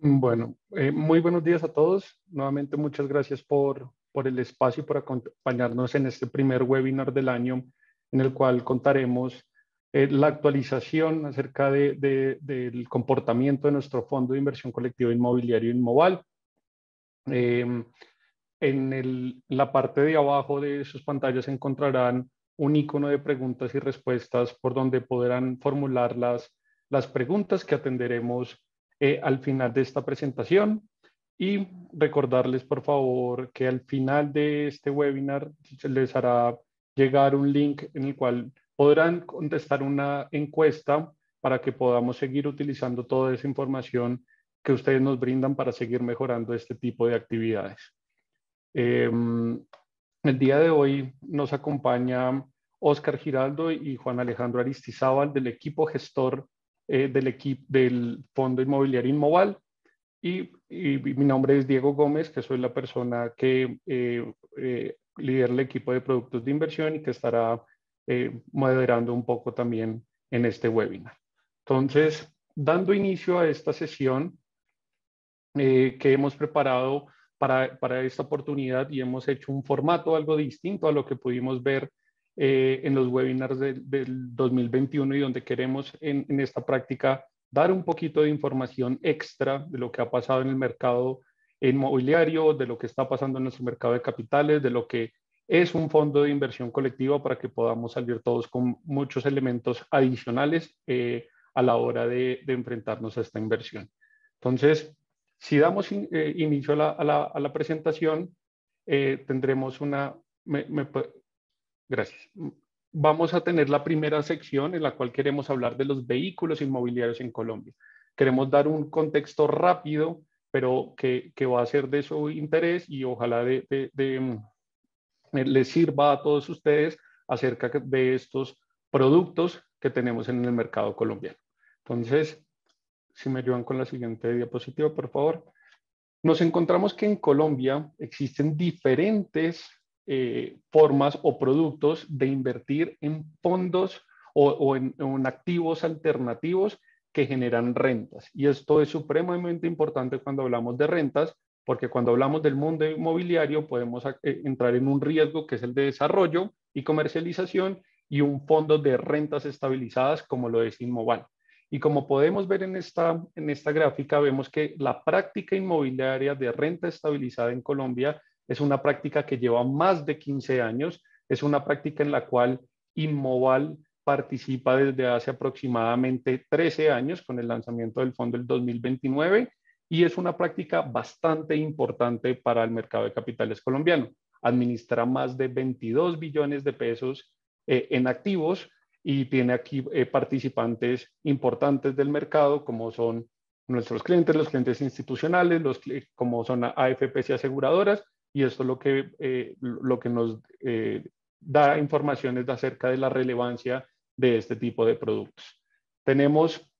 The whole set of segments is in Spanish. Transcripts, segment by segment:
Bueno, muy buenos días a todos. Nuevamente, muchas gracias por el espacio y por acompañarnos en este primer webinar del año, en el cual contaremos la actualización acerca del comportamiento de nuestro fondo de inversión colectiva inmobiliario Inmoval. Eh, la parte de abajo de sus pantallas encontrarán un icono de preguntas y respuestas por donde podrán formular las preguntas que atenderemos al final de esta presentación. Y recordarles, por favor, que al final de este webinar se les hará llegar un link en el cual podrán contestar una encuesta para que podamos seguir utilizando toda esa información que ustedes nos brindan para seguir mejorando este tipo de actividades. Eh, el día de hoy nos acompaña Óscar Giraldo y Juan Alejandro Aristizábal del equipo gestor del Fondo Inmobiliario Inmoval. Y mi nombre es Diego Gómez, que soy la persona que lidera el equipo de productos de inversión y que estará moderando un poco también en este webinar. Entonces, dando inicio a esta sesión, que hemos preparado para esta oportunidad y hemos hecho un formato algo distinto a lo que pudimos ver en los webinars del 2021 y donde queremos en esta práctica dar un poquito de información extra de lo que ha pasado en el mercado inmobiliario, de lo que está pasando en nuestro mercado de capitales, de lo que es un fondo de inversión colectiva para que podamos salir todos con muchos elementos adicionales a la hora de enfrentarnos a esta inversión. Entonces, si damos inicio a la presentación, tendremos una... gracias. Vamos a tener la primera sección en la cual queremos hablar de los vehículos inmobiliarios en Colombia. Queremos dar un contexto rápido, pero que va a ser de su interés y ojalá les sirva a todos ustedes acerca de estos productos que tenemos en el mercado colombiano. Entonces, si me ayudan con la siguiente diapositiva, por favor. Nos encontramos que en Colombia existen diferentes formas o productos de invertir en fondos o en activos alternativos que generan rentas. Y esto es supremamente importante cuando hablamos de rentas, porque cuando hablamos del mundo inmobiliario podemos entrar en un riesgo que es el de desarrollo y comercialización y un fondo de rentas estabilizadas como lo es Inmoval. Y como podemos ver en esta gráfica, vemos que la práctica inmobiliaria de renta estabilizada en Colombia es una práctica que lleva más de 15 años, es una práctica en la cual Inmoval participa desde hace aproximadamente 13 años con el lanzamiento del fondo del 2029 y es una práctica bastante importante para el mercado de capitales colombiano. Administra más de 22 billones de pesos en activos y tiene aquí participantes importantes del mercado, como son nuestros clientes, los clientes institucionales, como son AFPs y aseguradoras, y esto lo que nos da informaciones acerca de la relevancia de este tipo de productos. Tenemos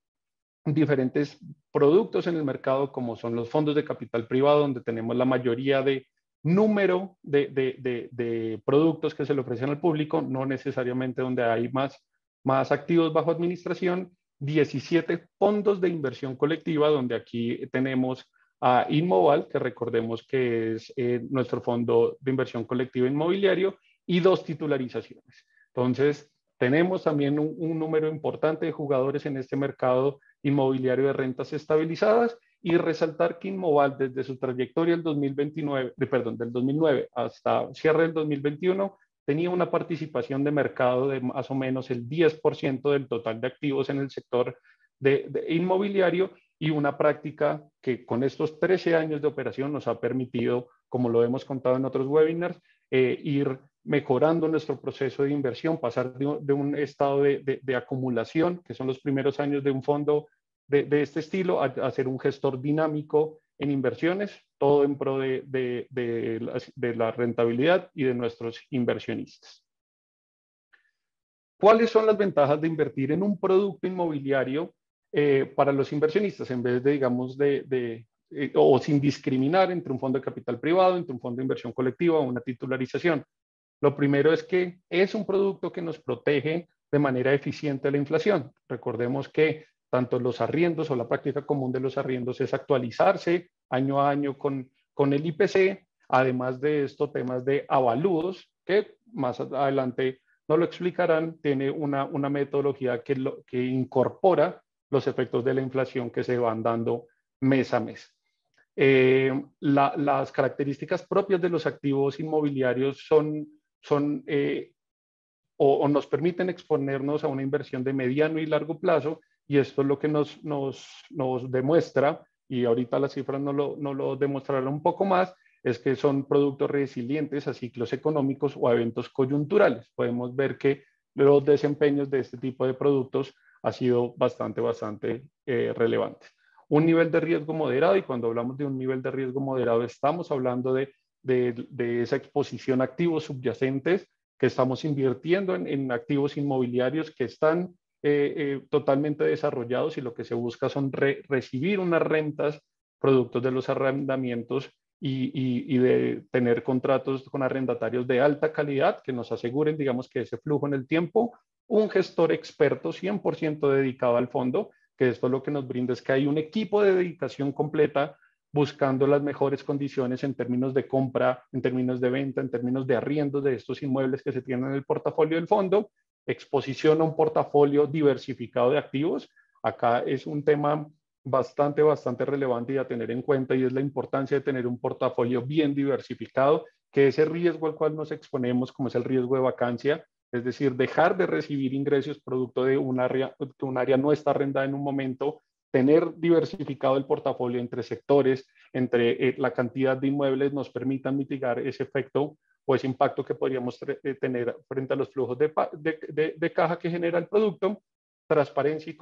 diferentes productos en el mercado, como son los fondos de capital privado, donde tenemos la mayoría de número de productos que se le ofrecen al público, no necesariamente donde hay más activos bajo administración, 17 fondos de inversión colectiva, donde aquí tenemos a Inmoval, que recordemos que es nuestro fondo de inversión colectiva inmobiliario, y 2 titularizaciones. Entonces, tenemos también un número importante de jugadores en este mercado inmobiliario de rentas estabilizadas y resaltar que Inmoval desde su trayectoria del 2029, del 2009 hasta cierre del 2021 tenía una participación de mercado de más o menos el 10% del total de activos en el sector de inmobiliario y una práctica que con estos 13 años de operación nos ha permitido, como lo hemos contado en otros webinars, ir mejorando nuestro proceso de inversión, pasar de un estado de acumulación, que son los primeros años de un fondo de este estilo, a ser un gestor dinámico en inversiones, todo en pro de la rentabilidad y de nuestros inversionistas. ¿Cuáles son las ventajas de invertir en un producto inmobiliario para los inversionistas en vez de, digamos, o sin discriminar entre un fondo de capital privado, entre un fondo de inversión colectiva o una titularización? Lo primero es que es un producto que nos protege de manera eficiente de la inflación. Recordemos que tanto los arriendos o la práctica común de los arriendos es actualizarse año a año con el IPC. Además de esto, temas de avalúos, que más adelante no lo explicarán, tiene una metodología que incorpora los efectos de la inflación que se van dando mes a mes. Las características propias de los activos inmobiliarios son o nos permiten exponernos a una inversión de mediano y largo plazo, y esto es lo que nos demuestra, y ahorita las cifras no lo demostrarán un poco más, es que son productos resilientes a ciclos económicos o a eventos coyunturales. Podemos ver que los desempeños de este tipo de productos ha sido bastante relevantes. Un nivel de riesgo moderado, y cuando hablamos de un nivel de riesgo moderado estamos hablando de esa exposición a activos subyacentes que estamos invirtiendo en activos inmobiliarios que están totalmente desarrollados, y lo que se busca son recibir unas rentas productos de los arrendamientos y de tener contratos con arrendatarios de alta calidad que nos aseguren, digamos, que ese flujo en el tiempo, un gestor experto 100% dedicado al fondo, que esto lo que nos brinda es que hay un equipo de dedicación completa buscando las mejores condiciones en términos de compra, en términos de venta, en términos de arriendo de estos inmuebles que se tienen en el portafolio del fondo, exposición a un portafolio diversificado de activos. Acá es un tema bastante relevante y a tener en cuenta, y es la importancia de tener un portafolio bien diversificado, que ese riesgo al cual nos exponemos, como es el riesgo de vacancia, es decir, dejar de recibir ingresos producto de un área no está arrendada en un momento, tener diversificado el portafolio entre sectores, entre la cantidad de inmuebles, nos permitan mitigar ese efecto o ese impacto que podríamos tener frente a los flujos de caja que genera el producto. Transparencia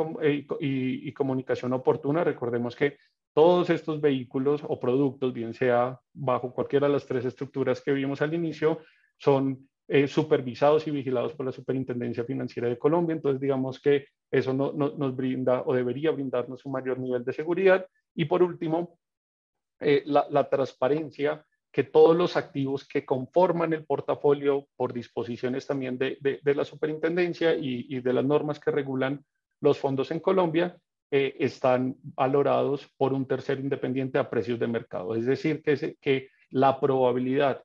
y comunicación oportuna. Recordemos que todos estos vehículos o productos, bien sea bajo cualquiera de las tres estructuras que vimos al inicio, son supervisados y vigilados por la Superintendencia Financiera de Colombia. Entonces, digamos que eso nos brinda o debería brindarnos un mayor nivel de seguridad. Y por último, la transparencia, que todos los activos que conforman el portafolio por disposiciones también de la superintendencia y de las normas que regulan los fondos en Colombia, están valorados por un tercero independiente a precios de mercado. Es decir, que la probabilidad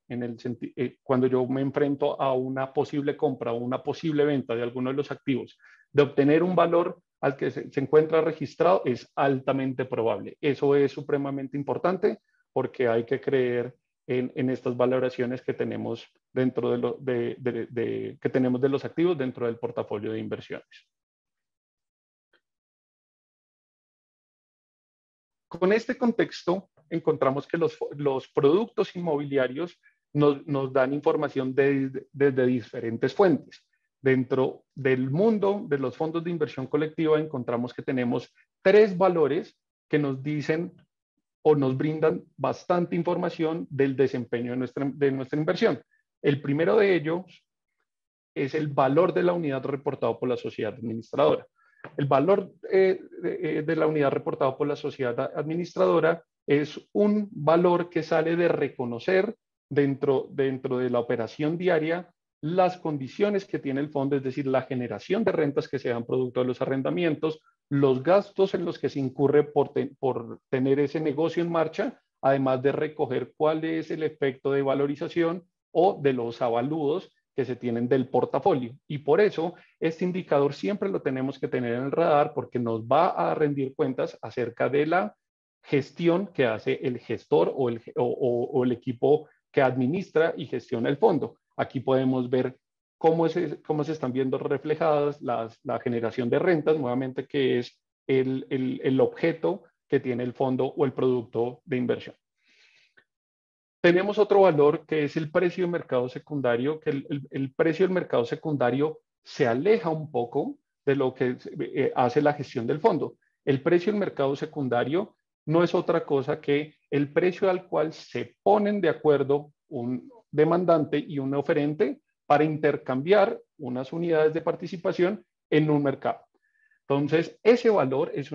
cuando yo me enfrento a una posible compra o una posible venta de alguno de los activos, de obtener un valor al que se encuentra registrado, es altamente probable. Eso es supremamente importante porque hay que creer en estas valoraciones que tenemos dentro que tenemos de los activos dentro del portafolio de inversiones. Con este contexto, encontramos que los productos inmobiliarios nos dan información desde diferentes fuentes. Dentro del mundo de los fondos de inversión colectiva encontramos que tenemos tres valores que nos dicen o nos brindan bastante información del desempeño de nuestra inversión. El primero de ellos es el valor de la unidad reportado por la sociedad administradora. El valor de la unidad reportado por la sociedad administradora es un valor que sale de reconocer dentro de la operación diaria las condiciones que tiene el fondo, es decir, la generación de rentas que se dan producto de los arrendamientos, los gastos en los que se incurre por tener ese negocio en marcha, además de recoger cuál es el efecto de valorización o de los avalúos que se tienen del portafolio. Y por eso este indicador siempre lo tenemos que tener en el radar, porque nos va a rendir cuentas acerca de la gestión que hace el gestor o el equipo que administra y gestiona el fondo. Aquí podemos ver cómo se están viendo reflejadas la generación de rentas, nuevamente, que es el objeto que tiene el fondo o el producto de inversión. Tenemos otro valor que es el precio de mercado secundario, que el precio del mercado secundario se aleja un poco de lo que hace la gestión del fondo. El precio del mercado secundario no es otra cosa que el precio al cual se ponen de acuerdo un demandante y un oferente para intercambiar unas unidades de participación en un mercado. Entonces, ese valor es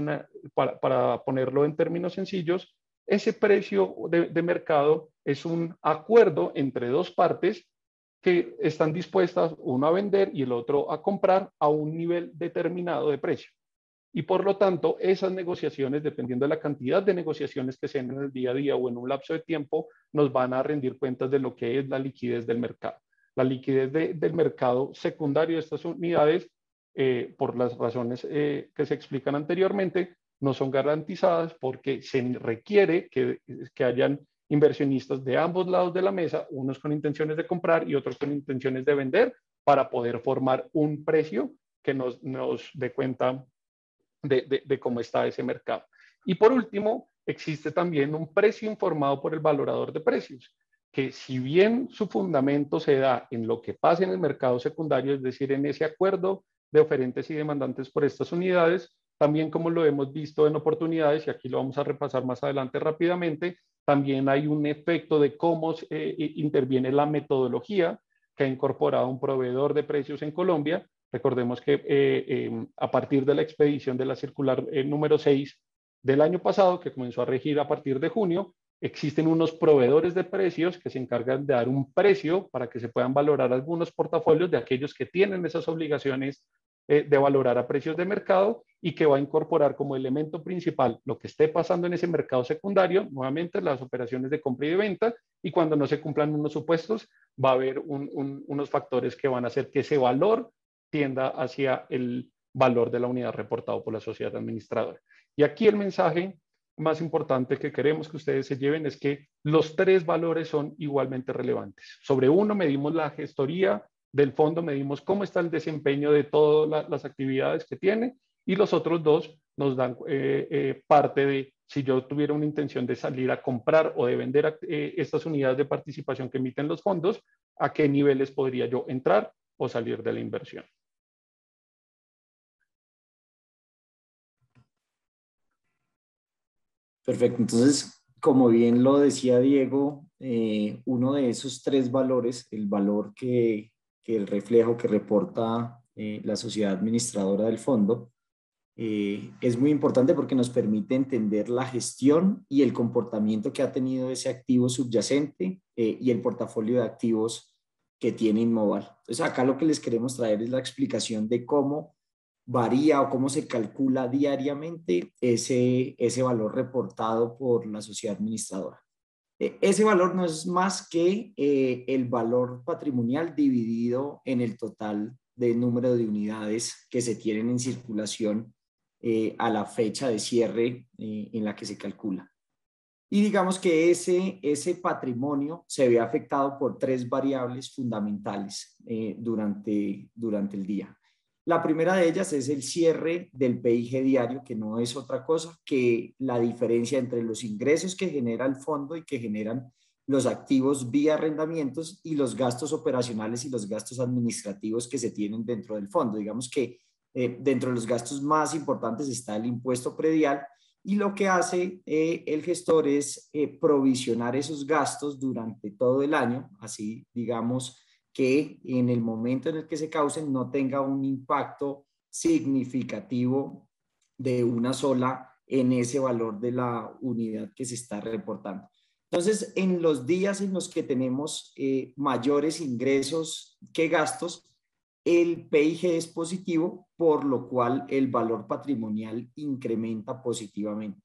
para ponerlo en términos sencillos, ese precio de mercado es un acuerdo entre dos partes que están dispuestas, uno a vender y el otro a comprar a un nivel determinado de precio. y por lo tanto esas negociaciones, dependiendo de la cantidad de negociaciones que sean en el día a día o en un lapso de tiempo, nos van a rendir cuentas de lo que es la liquidez del mercado. La liquidez del mercado secundario de estas unidades, por las razones que se explican anteriormente, no son garantizadas porque se requiere que hayan inversionistas de ambos lados de la mesa, unos con intenciones de comprar y otros con intenciones de vender, para poder formar un precio que nos dé cuenta de cómo está ese mercado. Y por último, existe también un precio informado por el valorador de precios, que si bien su fundamento se da en lo que pasa en el mercado secundario, es decir, en ese acuerdo de oferentes y demandantes por estas unidades, también como lo hemos visto en oportunidades, y aquí lo vamos a repasar más adelante rápidamente, también hay un efecto de cómo interviene la metodología que ha incorporado un proveedor de precios en Colombia. Recordemos que a partir de la expedición de la circular número 6 del año pasado, que comenzó a regir a partir de junio, existen unos proveedores de precios que se encargan de dar un precio para que se puedan valorar algunos portafolios de aquellos que tienen esas obligaciones de valorar a precios de mercado, y que va a incorporar como elemento principal lo que esté pasando en ese mercado secundario, nuevamente las operaciones de compra y de venta, y cuando no se cumplan unos supuestos, va a haber unos factores que van a hacer que ese valor tienda hacia el valor de la unidad reportado por la sociedad administradora. Y aquí el mensaje más importante que queremos que ustedes se lleven es que los tres valores son igualmente relevantes. Sobre uno medimos la gestoría del fondo, medimos cómo está el desempeño de todas las actividades que tiene, y los otros dos nos dan parte de si yo tuviera una intención de salir a comprar o de vender estas unidades de participación que emiten los fondos, a qué niveles podría yo entrar o salir de la inversión. Perfecto. Entonces, como bien lo decía Diego, uno de esos tres valores, el valor que el reflejo que reporta la sociedad administradora del fondo, es muy importante porque nos permite entender la gestión y el comportamiento que ha tenido ese activo subyacente y el portafolio de activos que tiene Inmoval. Entonces, acá lo que les queremos traer es la explicación de cómo varía o cómo se calcula diariamente ese valor reportado por la sociedad administradora. Ese valor no es más que el valor patrimonial dividido en el total del número de unidades que se tienen en circulación a la fecha de cierre en la que se calcula. Y digamos que ese patrimonio se ve afectado por tres variables fundamentales durante el día. La primera de ellas es el cierre del PIG diario, que no es otra cosa que la diferencia entre los ingresos que genera el fondo y que generan los activos vía arrendamientos y los gastos operacionales y los gastos administrativos que se tienen dentro del fondo. Digamos que dentro de los gastos más importantes está el impuesto predial, y lo que hace el gestor es provisionar esos gastos durante todo el año, así digamos que en el momento en el que se causen no tenga un impacto significativo de una sola en ese valor de la unidad que se está reportando. Entonces, en los días en los que tenemos mayores ingresos que gastos, el PIG es positivo, por lo cual el valor patrimonial incrementa positivamente.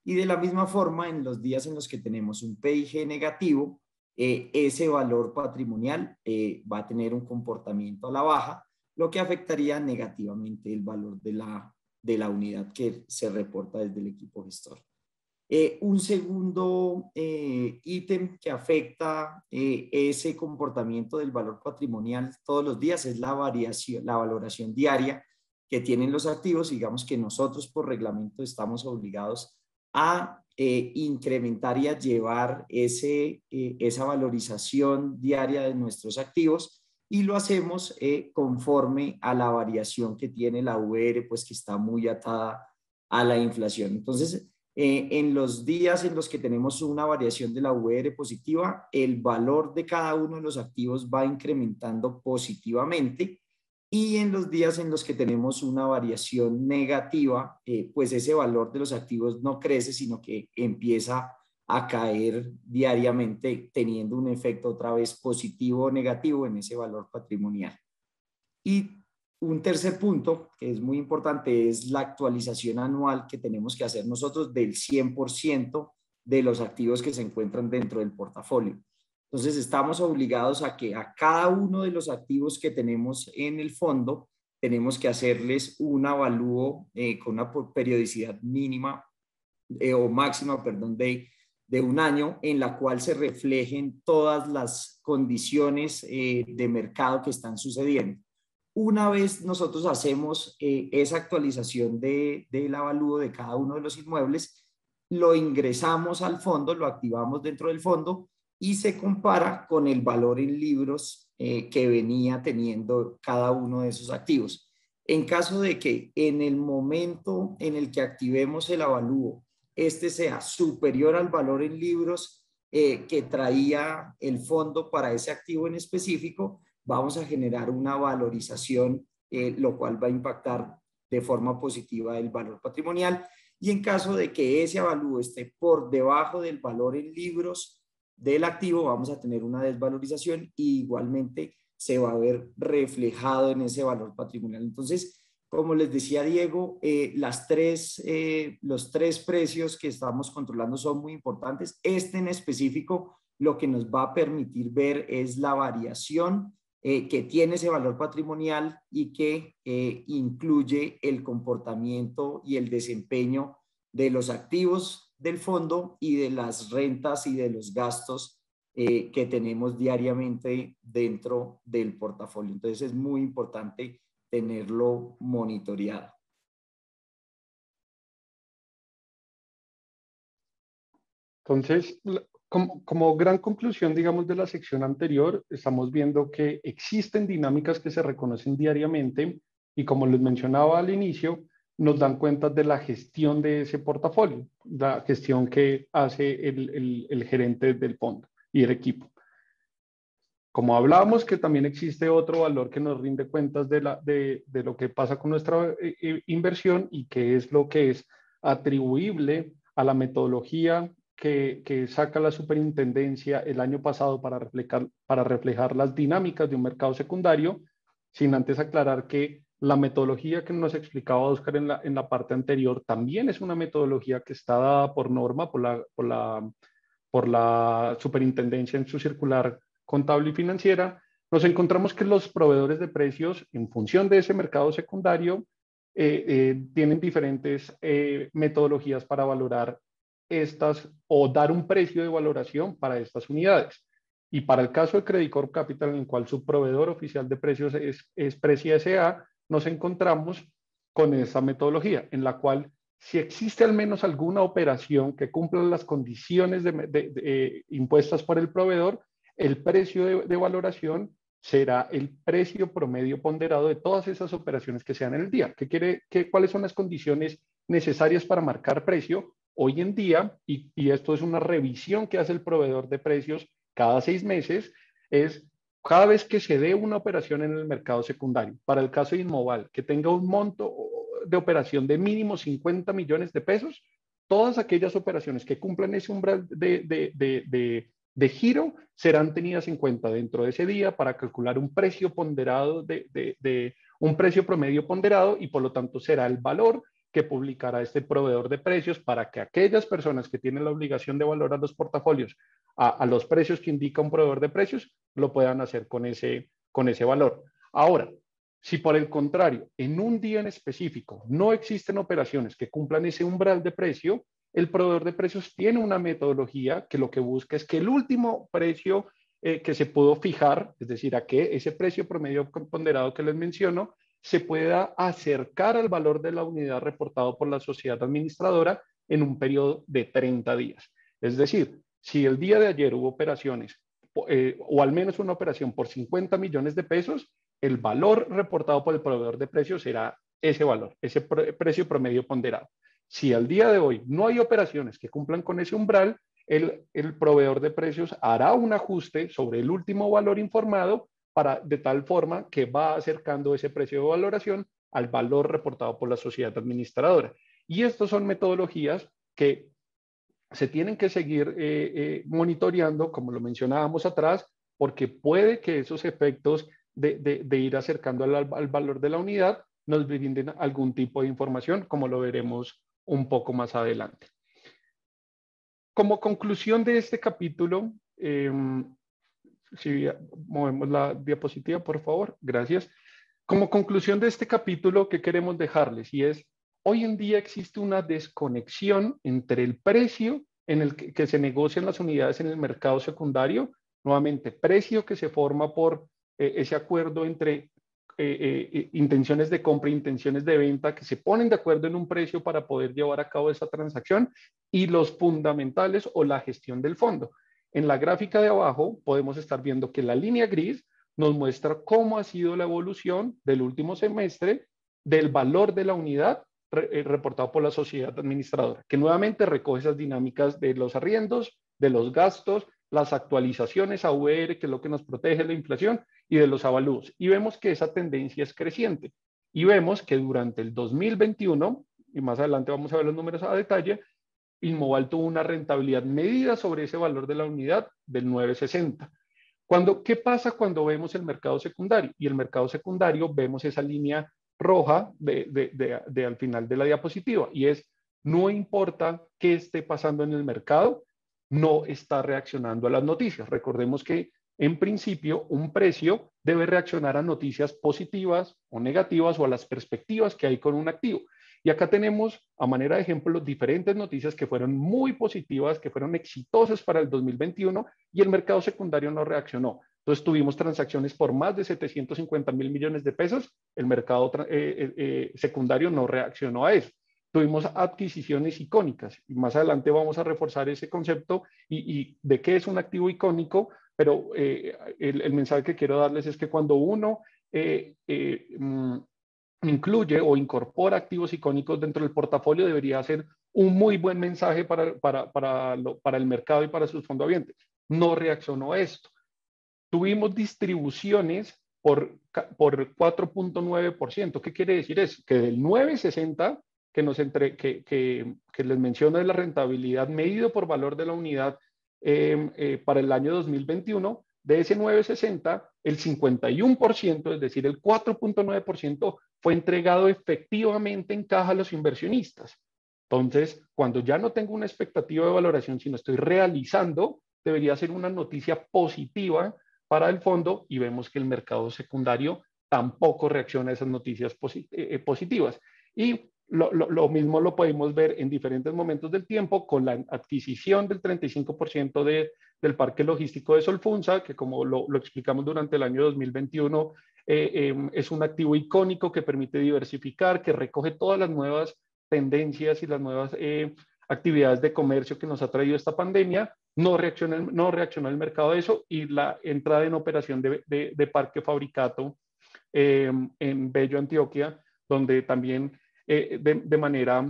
Y de la misma forma, en los días en los que tenemos un PIG negativo, ese valor patrimonial va a tener un comportamiento a la baja, lo que afectaría negativamente el valor de la unidad que se reporta desde el equipo gestor. Un segundo ítem que afecta ese comportamiento del valor patrimonial todos los días es la valoración diaria que tienen los activos. Digamos que nosotros por reglamento estamos obligados a incrementar y a llevar esa valorización diaria de nuestros activos, y lo hacemos conforme a la variación que tiene la VR, pues que está muy atada a la inflación. Entonces, en los días en los que tenemos una variación de la VR positiva, el valor de cada uno de los activos va incrementando positivamente, y en los días en los que tenemos una variación negativa, pues ese valor de los activos no crece, sino que empieza a caer diariamente, teniendo un efecto otra vez positivo o negativo en ese valor patrimonial. Y Un tercer punto que es muy importante es la actualización anual que tenemos que hacer nosotros del 100% de los activos que se encuentran dentro del portafolio. Entonces, estamos obligados a que a cada uno de los activos que tenemos en el fondo, tenemos que hacerles un avalúo con una periodicidad mínima o máxima, perdón, de un año, en la cual se reflejen todas las condiciones de mercado que están sucediendo. Una vez nosotros hacemos esa actualización del avalúo de cada uno de los inmuebles, lo ingresamos al fondo, lo activamos dentro del fondo y se compara con el valor en libros que venía teniendo cada uno de esos activos. En caso de que en el momento en el que activemos el avalúo, este sea superior al valor en libros que traía el fondo para ese activo en específico, vamos a generar una valorización, lo cual va a impactar de forma positiva el valor patrimonial. Y en caso de que ese avalúo esté por debajo del valor en libros del activo, vamos a tener una desvalorización y igualmente se va a ver reflejado en ese valor patrimonial. Entonces, como les decía Diego, los tres precios que estamos controlando son muy importantes. Este en específico lo que nos va a permitir ver es la variación que tiene ese valor patrimonial y que incluye el comportamiento y el desempeño de los activos del fondo y de las rentas y de los gastos que tenemos diariamente dentro del portafolio. Entonces es muy importante tenerlo monitoreado. Entonces, como gran conclusión, digamos, de la sección anterior, estamos viendo que existen dinámicas que se reconocen diariamente y, como les mencionaba al inicio, nos dan cuenta de la gestión de ese portafolio, la gestión que hace el gerente del fondo y el equipo. Como hablábamos, que también existe otro valor que nos rinde cuentas de lo que pasa con nuestra inversión y que es lo que es atribuible a la metodología que saca la superintendencia el año pasado para reflejar las dinámicas de un mercado secundario, sin antes aclarar que la metodología que nos explicaba Oscar en la parte anterior también es una metodología que está dada por norma, por la superintendencia en su circular contable y financiera. Nos encontramos que los proveedores de precios, en función de ese mercado secundario, tienen diferentes metodologías para valorar estas o dar un precio de valoración para estas unidades. Y para el caso de Credit Corp Capital, en el cual su proveedor oficial de precios es Precia S.A., nos encontramos con esa metodología, en la cual si existe al menos alguna operación que cumpla las condiciones impuestas por el proveedor, el precio de valoración será el precio promedio ponderado de todas esas operaciones que sean en el día. ¿Cuáles son las condiciones necesarias para marcar precio? Hoy en día, y esto es una revisión que hace el proveedor de precios cada 6 meses, es cada vez que se dé una operación en el mercado secundario, para el caso de Inmoval, que tenga un monto de operación de mínimo 50 millones de pesos, todas aquellas operaciones que cumplan ese umbral de giro serán tenidas en cuenta dentro de ese día para calcular un precio ponderado un precio promedio ponderado y por lo tanto será el valor que publicará este proveedor de precios para que aquellas personas que tienen la obligación de valorar los portafolios a los precios que indica un proveedor de precios lo puedan hacer con ese valor. Ahora, si por el contrario, en un día en específico no existen operaciones que cumplan ese umbral de precio, el proveedor de precios tiene una metodología que lo que busca es que el último precio que se pudo fijar, es decir, a que ese precio promedio ponderado que les menciono, se pueda acercar al valor de la unidad reportado por la sociedad administradora en un periodo de 30 días. Es decir, si el día de ayer hubo operaciones, o al menos una operación por 50 millones de pesos, el valor reportado por el proveedor de precios será ese valor, ese precio promedio ponderado. Si al día de hoy no hay operaciones que cumplan con ese umbral, el proveedor de precios hará un ajuste sobre el último valor informado de tal forma que va acercando ese precio de valoración al valor reportado por la sociedad administradora. Y estas son metodologías que se tienen que seguir monitoreando, como lo mencionábamos atrás, porque puede que esos efectos de ir acercando al valor de la unidad, nos brinden algún tipo de información, como lo veremos un poco más adelante. Como conclusión de este capítulo, si movemos la diapositiva, por favor, gracias. Como conclusión de este capítulo, ¿qué queremos dejarles? Y es, hoy en día existe una desconexión entre el precio en el que se negocian las unidades en el mercado secundario, nuevamente, precio que se forma por ese acuerdo entre intenciones de compra e intenciones de venta que se ponen de acuerdo en un precio para poder llevar a cabo esa transacción, y los fundamentales o la gestión del fondo. En la gráfica de abajo podemos estar viendo que la línea gris nos muestra cómo ha sido la evolución del último semestre del valor de la unidad reportado por la sociedad administradora, que nuevamente recoge esas dinámicas de los arriendos, de los gastos, las actualizaciones a VR, que es lo que nos protege de la inflación, y de los avalúos. Y vemos que esa tendencia es creciente. Y vemos que durante el 2021, y más adelante vamos a ver los números a detalle, Inmoval tuvo una rentabilidad medida sobre ese valor de la unidad del 9.60. ¿Qué pasa cuando vemos el mercado secundario? Y el mercado secundario vemos esa línea roja al final de la diapositiva, y es, no importa qué esté pasando en el mercado, no está reaccionando a las noticias. Recordemos que en principio un precio debe reaccionar a noticias positivas o negativas o a las perspectivas que hay con un activo. Y acá tenemos, a manera de ejemplo, diferentes noticias que fueron muy positivas, que fueron exitosas para el 2021, y el mercado secundario no reaccionó. Entonces tuvimos transacciones por más de 750.000 millones de pesos, el mercado secundario no reaccionó a eso. Tuvimos adquisiciones icónicas, y más adelante vamos a reforzar ese concepto y de qué es un activo icónico, pero el mensaje que quiero darles es que cuando uno incluye o incorpora activos icónicos dentro del portafolio, debería ser un muy buen mensaje para el mercado y para sus fondohabientes. No reaccionó a esto. Tuvimos distribuciones por 4.9%. ¿Qué quiere decir eso? Que del 9.60 que les menciono de la rentabilidad medido por valor de la unidad para el año 2021, de ese 9.60, el 51%, es decir, el 4.9%, fue entregado efectivamente en caja a los inversionistas. Entonces, cuando ya no tengo una expectativa de valoración, sino estoy realizando, debería ser una noticia positiva para el fondo, y vemos que el mercado secundario tampoco reacciona a esas noticias positivas. Y lo mismo lo podemos ver en diferentes momentos del tiempo con la adquisición del 35% del parque logístico de Solfunsa, que como lo explicamos durante el año 2021, es un activo icónico que permite diversificar, que recoge todas las nuevas tendencias y las nuevas actividades de comercio que nos ha traído esta pandemia. No reaccionó el mercado a eso, y la entrada en operación de Parque Fabricato en Bello, Antioquia, donde también de manera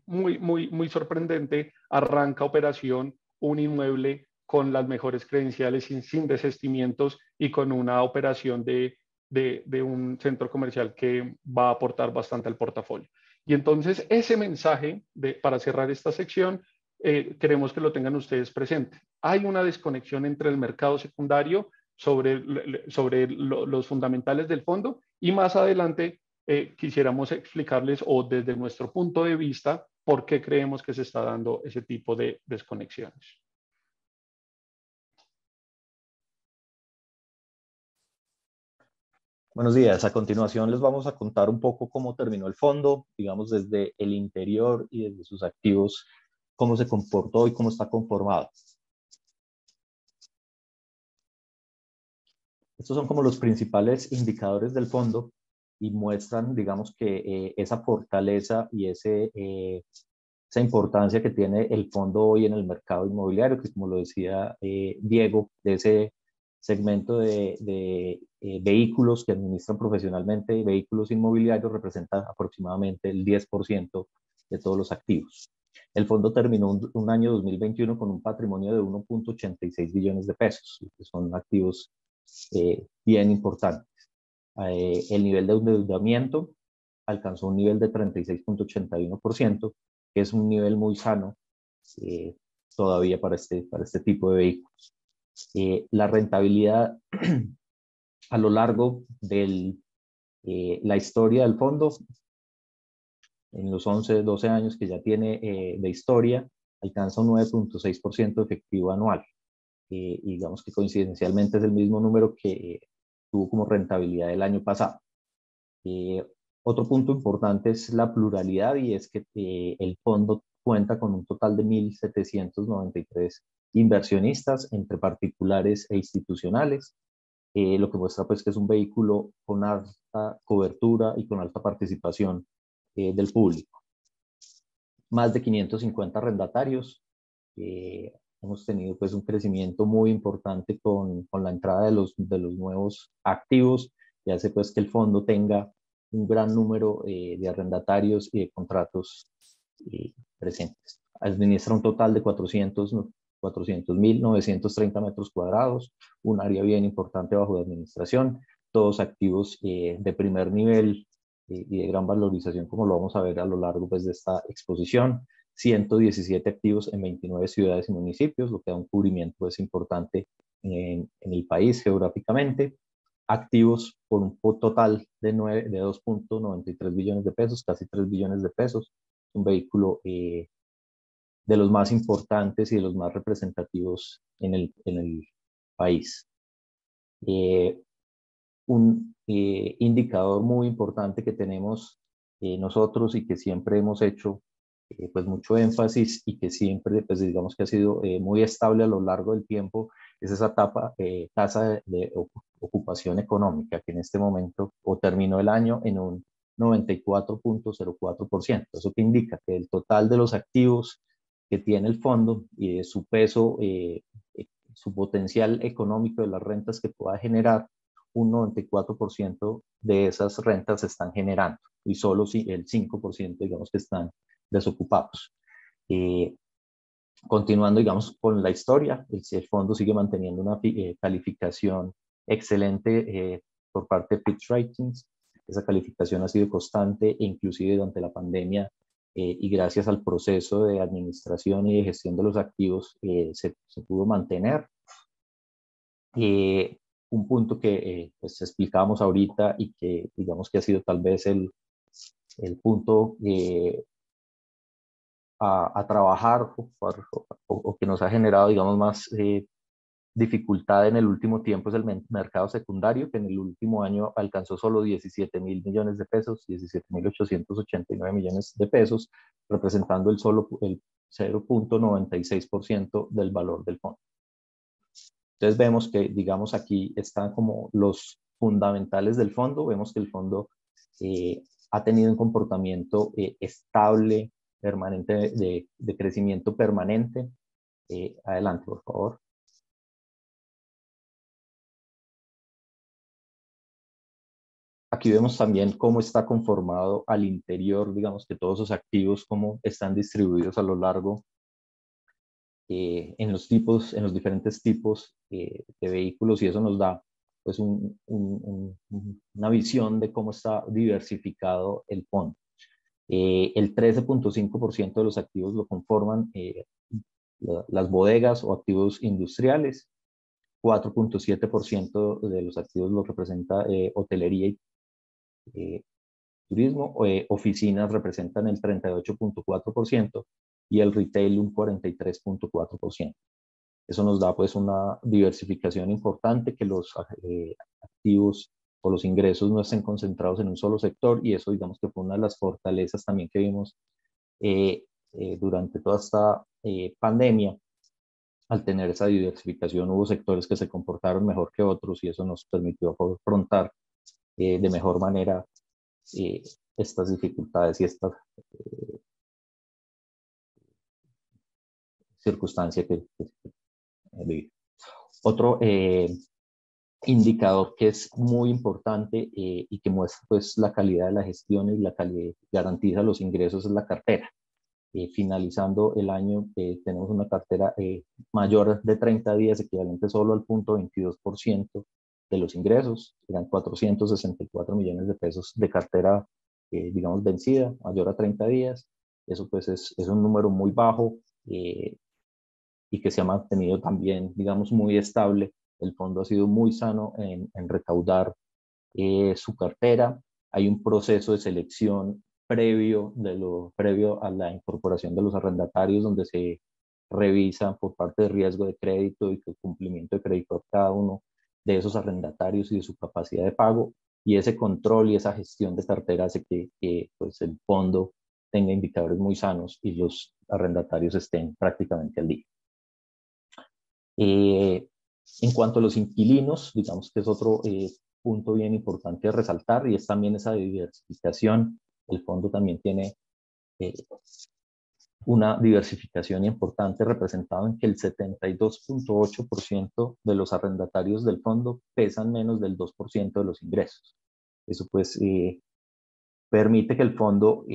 muy sorprendente arranca operación un inmueble con las mejores credenciales, sin desestimientos, y con una operación de un centro comercial que va a aportar bastante al portafolio. Y entonces ese mensaje, para cerrar esta sección, queremos que lo tengan ustedes presente. Hay una desconexión entre el mercado secundario sobre los fundamentales del fondo, y más adelante quisiéramos explicarles, o desde nuestro punto de vista, por qué creemos que se está dando ese tipo de desconexiones. Buenos días. A continuación les vamos a contar un poco cómo terminó el fondo, digamos desde el interior y desde sus activos, cómo se comportó y cómo está conformado. Estos son como los principales indicadores del fondo y muestran, digamos, que esa fortaleza y esa importancia que tiene el fondo hoy en el mercado inmobiliario, que como lo decía Diego, de ese segmento de vehículos que administran profesionalmente, vehículos inmobiliarios, representa aproximadamente el 10% de todos los activos. El fondo terminó un año 2021 con un patrimonio de 1.86 billones de pesos, que son activos bien importantes. El nivel de endeudamiento alcanzó un nivel de 36.81%, que es un nivel muy sano todavía para este tipo de vehículos. La rentabilidad A lo largo de la historia del fondo, en los 11, 12 años que ya tiene de historia, alcanza un 9.6% efectivo anual. Y digamos que coincidencialmente es el mismo número que tuvo como rentabilidad el año pasado. Otro punto importante es la pluralidad, y es que el fondo cuenta con un total de 1.793 inversionistas entre particulares e institucionales, lo que muestra pues que es un vehículo con alta cobertura y con alta participación del público. Más de 550 arrendatarios. Hemos tenido pues un crecimiento muy importante con la entrada de los nuevos activos, y hace pues que el fondo tenga un gran número de arrendatarios y de contratos presentes. Administra un total de 400.930 metros cuadrados, un área bien importante bajo de administración, todos activos de primer nivel y de gran valorización, como lo vamos a ver a lo largo pues, de esta exposición. 117 activos en 29 ciudades y municipios, lo que da un cubrimiento pues, importante en el país geográficamente. Activos por un total de 2.93 billones de pesos, casi 3 billones de pesos. Un vehículo de los más importantes y de los más representativos en el país. Un indicador muy importante que tenemos nosotros y que siempre hemos hecho pues mucho énfasis, y que siempre pues digamos que ha sido muy estable a lo largo del tiempo, es esa tasa de ocupación económica, que en este momento o terminó el año en un 94.04%. Eso que indica que el total de los activos que tiene el fondo y de su peso, su potencial económico de las rentas que pueda generar, un 94% de esas rentas se están generando, y solo el 5% digamos que están desocupados. Continuando digamos con la historia, el fondo sigue manteniendo una calificación excelente por parte de Fitch Ratings. Esa calificación ha sido constante, e inclusive durante la pandemia, y gracias al proceso de administración y de gestión de los activos se pudo mantener. Un punto que pues explicábamos ahorita, y que digamos que ha sido tal vez el punto a trabajar o que nos ha generado digamos más dificultad en el último tiempo, es el mercado secundario, que en el último año alcanzó solo 17.000 millones de pesos, 17.889 millones de pesos, representando el 0.96% del valor del fondo. Entonces vemos que, digamos, aquí están como los fundamentales del fondo. Vemos que el fondo ha tenido un comportamiento estable, permanente, de crecimiento permanente. Adelante, por favor. Aquí vemos también cómo está conformado al interior, digamos que todos esos activos, cómo están distribuidos a lo largo en los diferentes tipos de vehículos, y eso nos da pues una visión de cómo está diversificado el fondo. El 13.5% de los activos lo conforman las bodegas o activos industriales, 4.7% de los activos lo representa hotelería y turismo, oficinas representan el 38.4% y el retail un 43.4%. Eso nos da pues una diversificación importante, que los activos o los ingresos no estén concentrados en un solo sector, y eso digamos que fue una de las fortalezas también que vimos durante toda esta pandemia. Al tener esa diversificación hubo sectores que se comportaron mejor que otros, y eso nos permitió afrontar de mejor manera estas dificultades y estas circunstancias que viví. Otro indicador que es muy importante y que muestra pues la calidad de la gestión y la calidad, garantiza los ingresos, es la cartera. Finalizando el año tenemos una cartera mayor de 30 días, equivalente solo al 0.22% de los ingresos. Eran 464 millones de pesos de cartera digamos vencida, mayor a 30 días. Eso pues es un número muy bajo y que se ha mantenido también digamos muy estable El fondo ha sido muy sano en recaudar su cartera. Hay un proceso de selección previo a la incorporación de los arrendatarios, donde se revisa por parte de riesgo de crédito y el cumplimiento de crédito a cada uno de esos arrendatarios y de su capacidad de pago. Y ese control y esa gestión de cartera hace que pues el fondo tenga indicadores muy sanos y los arrendatarios estén prácticamente al día. En cuanto a los inquilinos, digamos que es otro punto bien importante a resaltar, y es también esa diversificación. El fondo también tiene una diversificación importante, representado en que el 72.8% de los arrendatarios del fondo pesan menos del 2% de los ingresos. Eso pues permite que el fondo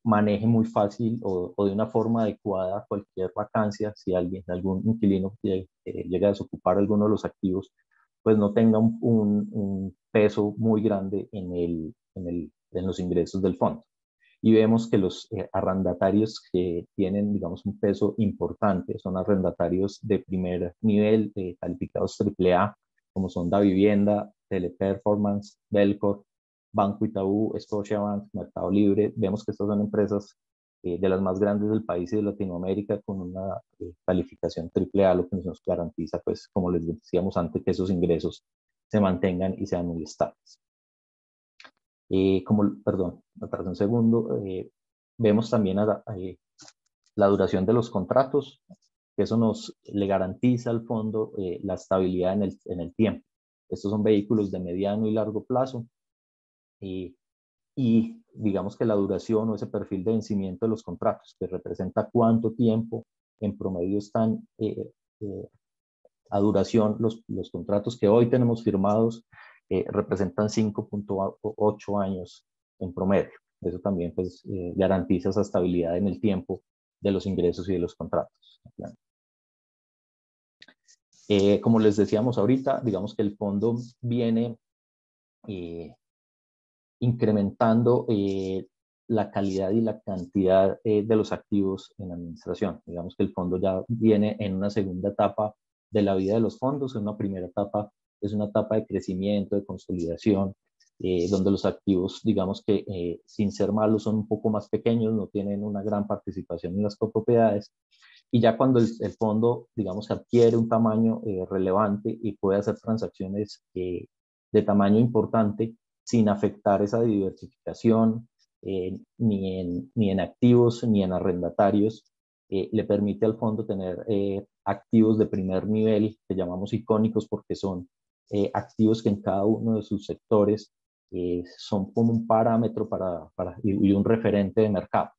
maneje muy fácil o de una forma adecuada cualquier vacancia. Si algún inquilino llega a desocupar alguno de los activos, pues no tenga un peso muy grande en los ingresos del fondo. Y vemos que los arrendatarios que tienen, digamos, un peso importante son arrendatarios de primer nivel, calificados AAA, como son Davivienda, Teleperformance, Belcor, Banco Itaú, Scotiabank, Mercado Libre. Vemos que estas son empresas de las más grandes del país y de Latinoamérica, con una calificación AAA, lo que nos garantiza, pues, como les decíamos antes, que esos ingresos se mantengan y sean muy estables. Perdón, me perdí un segundo. Vemos también la duración de los contratos, que eso le garantiza al fondo la estabilidad en el tiempo. Estos son vehículos de mediano y largo plazo, y digamos que la duración o ese perfil de vencimiento de los contratos, que representa cuánto tiempo en promedio están a duración los contratos que hoy tenemos firmados, representan 5.8 años en promedio. Eso también pues, garantiza esa estabilidad en el tiempo de los ingresos y de los contratos. Como les decíamos ahorita, digamos que el fondo viene incrementando la calidad y la cantidad de los activos en administración. Digamos que el fondo ya viene en una segunda etapa de la vida de los fondos. En una primera etapa es una etapa de crecimiento, de consolidación, donde los activos, digamos que sin ser malos, son un poco más pequeños, no tienen una gran participación en las copropiedades. Y ya cuando el fondo, digamos, adquiere un tamaño relevante y puede hacer transacciones de tamaño importante, sin afectar esa diversificación, ni en activos ni en arrendatarios, le permite al fondo tener activos de primer nivel, que llamamos icónicos, porque son activos que en cada uno de sus sectores son como un parámetro y un referente de mercado.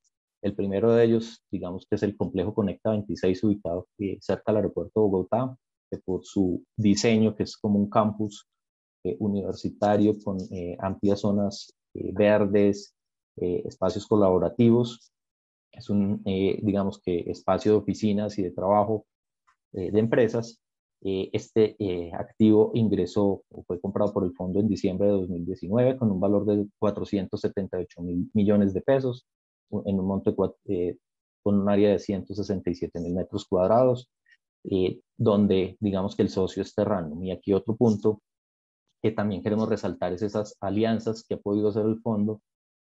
El primero de ellos, digamos que es el complejo Conecta 26, ubicado cerca del aeropuerto de Bogotá, que por su diseño, que es como un campus universitario con amplias zonas verdes, espacios colaborativos. Es un, digamos que, espacio de oficinas y de trabajo de empresas. Este activo ingresó o fue comprado por el fondo en diciembre de 2019 con un valor de 478.000 millones de pesos, en un monte con un área de 167.000 metros cuadrados, donde digamos que el socio es Terranum. Y aquí otro punto que también queremos resaltar es esas alianzas que ha podido hacer el fondo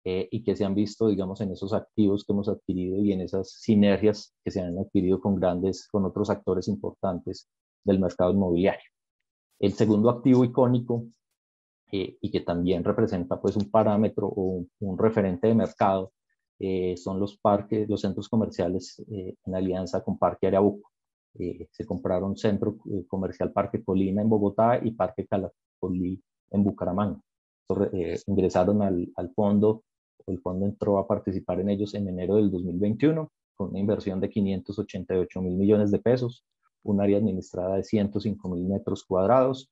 y que se han visto, digamos, en esos activos que hemos adquirido y en esas sinergias que se han adquirido con otros actores importantes del mercado inmobiliario. El segundo activo icónico y que también representa pues un parámetro o un referente de mercado son los centros comerciales en alianza con Parque Arauco. Se compraron Centro Comercial Parque Colina en Bogotá y Parque Calacolí en Bucaramanga. Ingresaron al fondo, el fondo entró a participar en ellos en enero del 2021 con una inversión de 588.000 millones de pesos, un área administrada de 105.000 metros cuadrados,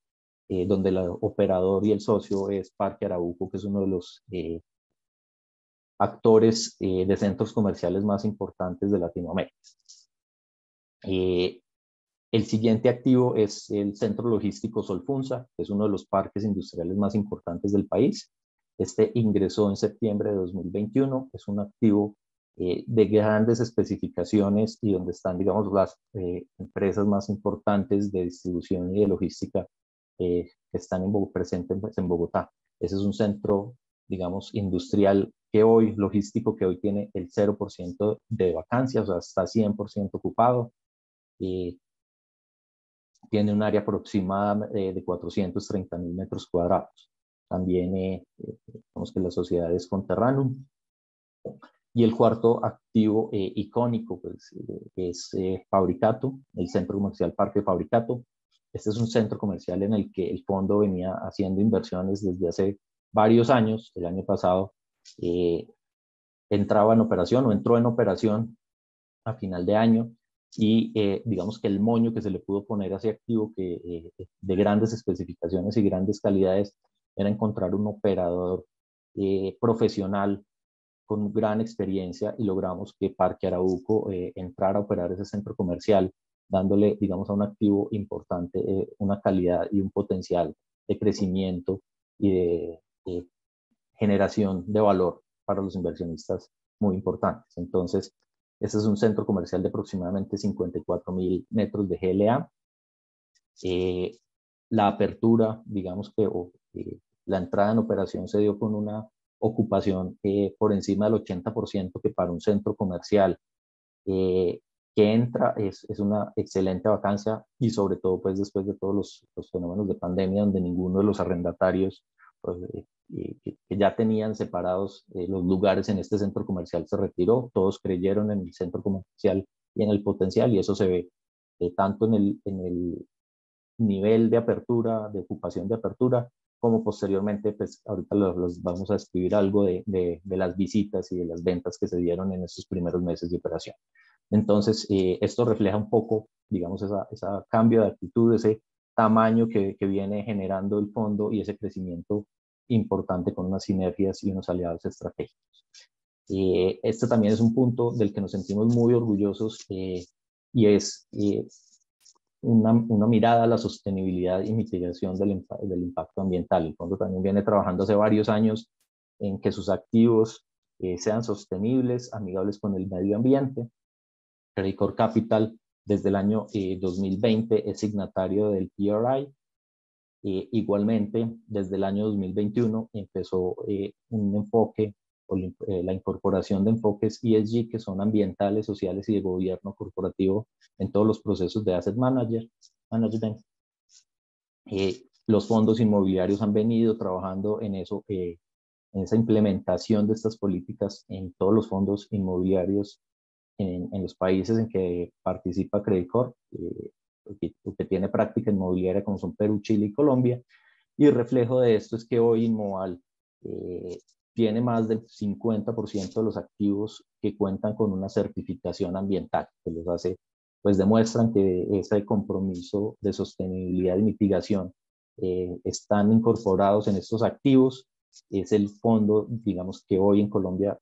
donde el operador y el socio es Parque Arauco, que es uno de los actores de centros comerciales más importantes de Latinoamérica. El siguiente activo es el Centro Logístico Solfunsa, que es uno de los parques industriales más importantes del país. Este ingresó en septiembre de 2021, es un activo de grandes especificaciones y donde están, digamos, las empresas más importantes de distribución y de logística que están presentes en Bogotá. Ese es un centro, digamos, industrial que hoy, logístico, que hoy tiene el 0% de vacancias, o sea, está 100% ocupado. Tiene un área aproximada de 430.000 metros cuadrados. También, digamos que la sociedad es con Terranum. Y el cuarto activo icónico pues, es Fabricato, el centro comercial Parque Fabricato. Este es un centro comercial en el que el fondo venía haciendo inversiones desde hace varios años. El año pasado entraba en operación o entró en operación a final de año y digamos que el moño que se le pudo poner a ese activo que, de grandes especificaciones y grandes calidades era encontrar un operador profesional con gran experiencia y logramos que Parque Arauco entrara a operar ese centro comercial, dándole, digamos, a un activo importante una calidad y un potencial de crecimiento y de generación de valor para los inversionistas muy importantes. Entonces, este es un centro comercial de aproximadamente 54.000 metros de GLA. La apertura, digamos que la entrada en operación se dio con una ocupación por encima del 80%, que para un centro comercial que entra es una excelente vacancia y sobre todo pues después de todos los fenómenos de pandemia donde ninguno de los arrendatarios pues, que ya tenían separados los lugares en este centro comercial se retiró, todos creyeron en el centro comercial y en el potencial y eso se ve tanto en el nivel de apertura, de ocupación de apertura, como posteriormente, pues ahorita los vamos a escribir algo de las visitas y de las ventas que se dieron en estos primeros meses de operación. Entonces, esto refleja un poco, digamos, ese cambio de actitud, ese tamaño que viene generando el fondo y ese crecimiento importante con unas sinergias y unos aliados estratégicos. Este también es un punto del que nos sentimos muy orgullosos y es una mirada a la sostenibilidad y mitigación del impacto ambiental. El fondo también viene trabajando hace varios años en que sus activos sean sostenibles, amigables con el medio ambiente. Credicorp Capital desde el año 2020 es signatario del PRI. Igualmente, desde el año 2021 empezó un enfoque o la incorporación de enfoques ESG que son ambientales, sociales y de gobierno corporativo en todos los procesos de asset management. Los fondos inmobiliarios han venido trabajando en eso, en esa implementación de estas políticas en todos los fondos inmobiliarios en los países en que participa Credicorp, que tiene práctica inmobiliaria como son Perú, Chile y Colombia. Y reflejo de esto es que hoy Inmoval tiene más del 50% de los activos que cuentan con una certificación ambiental, que los hace, pues demuestran que ese compromiso de sostenibilidad y mitigación están incorporados en estos activos. Es el fondo, digamos, que hoy en Colombia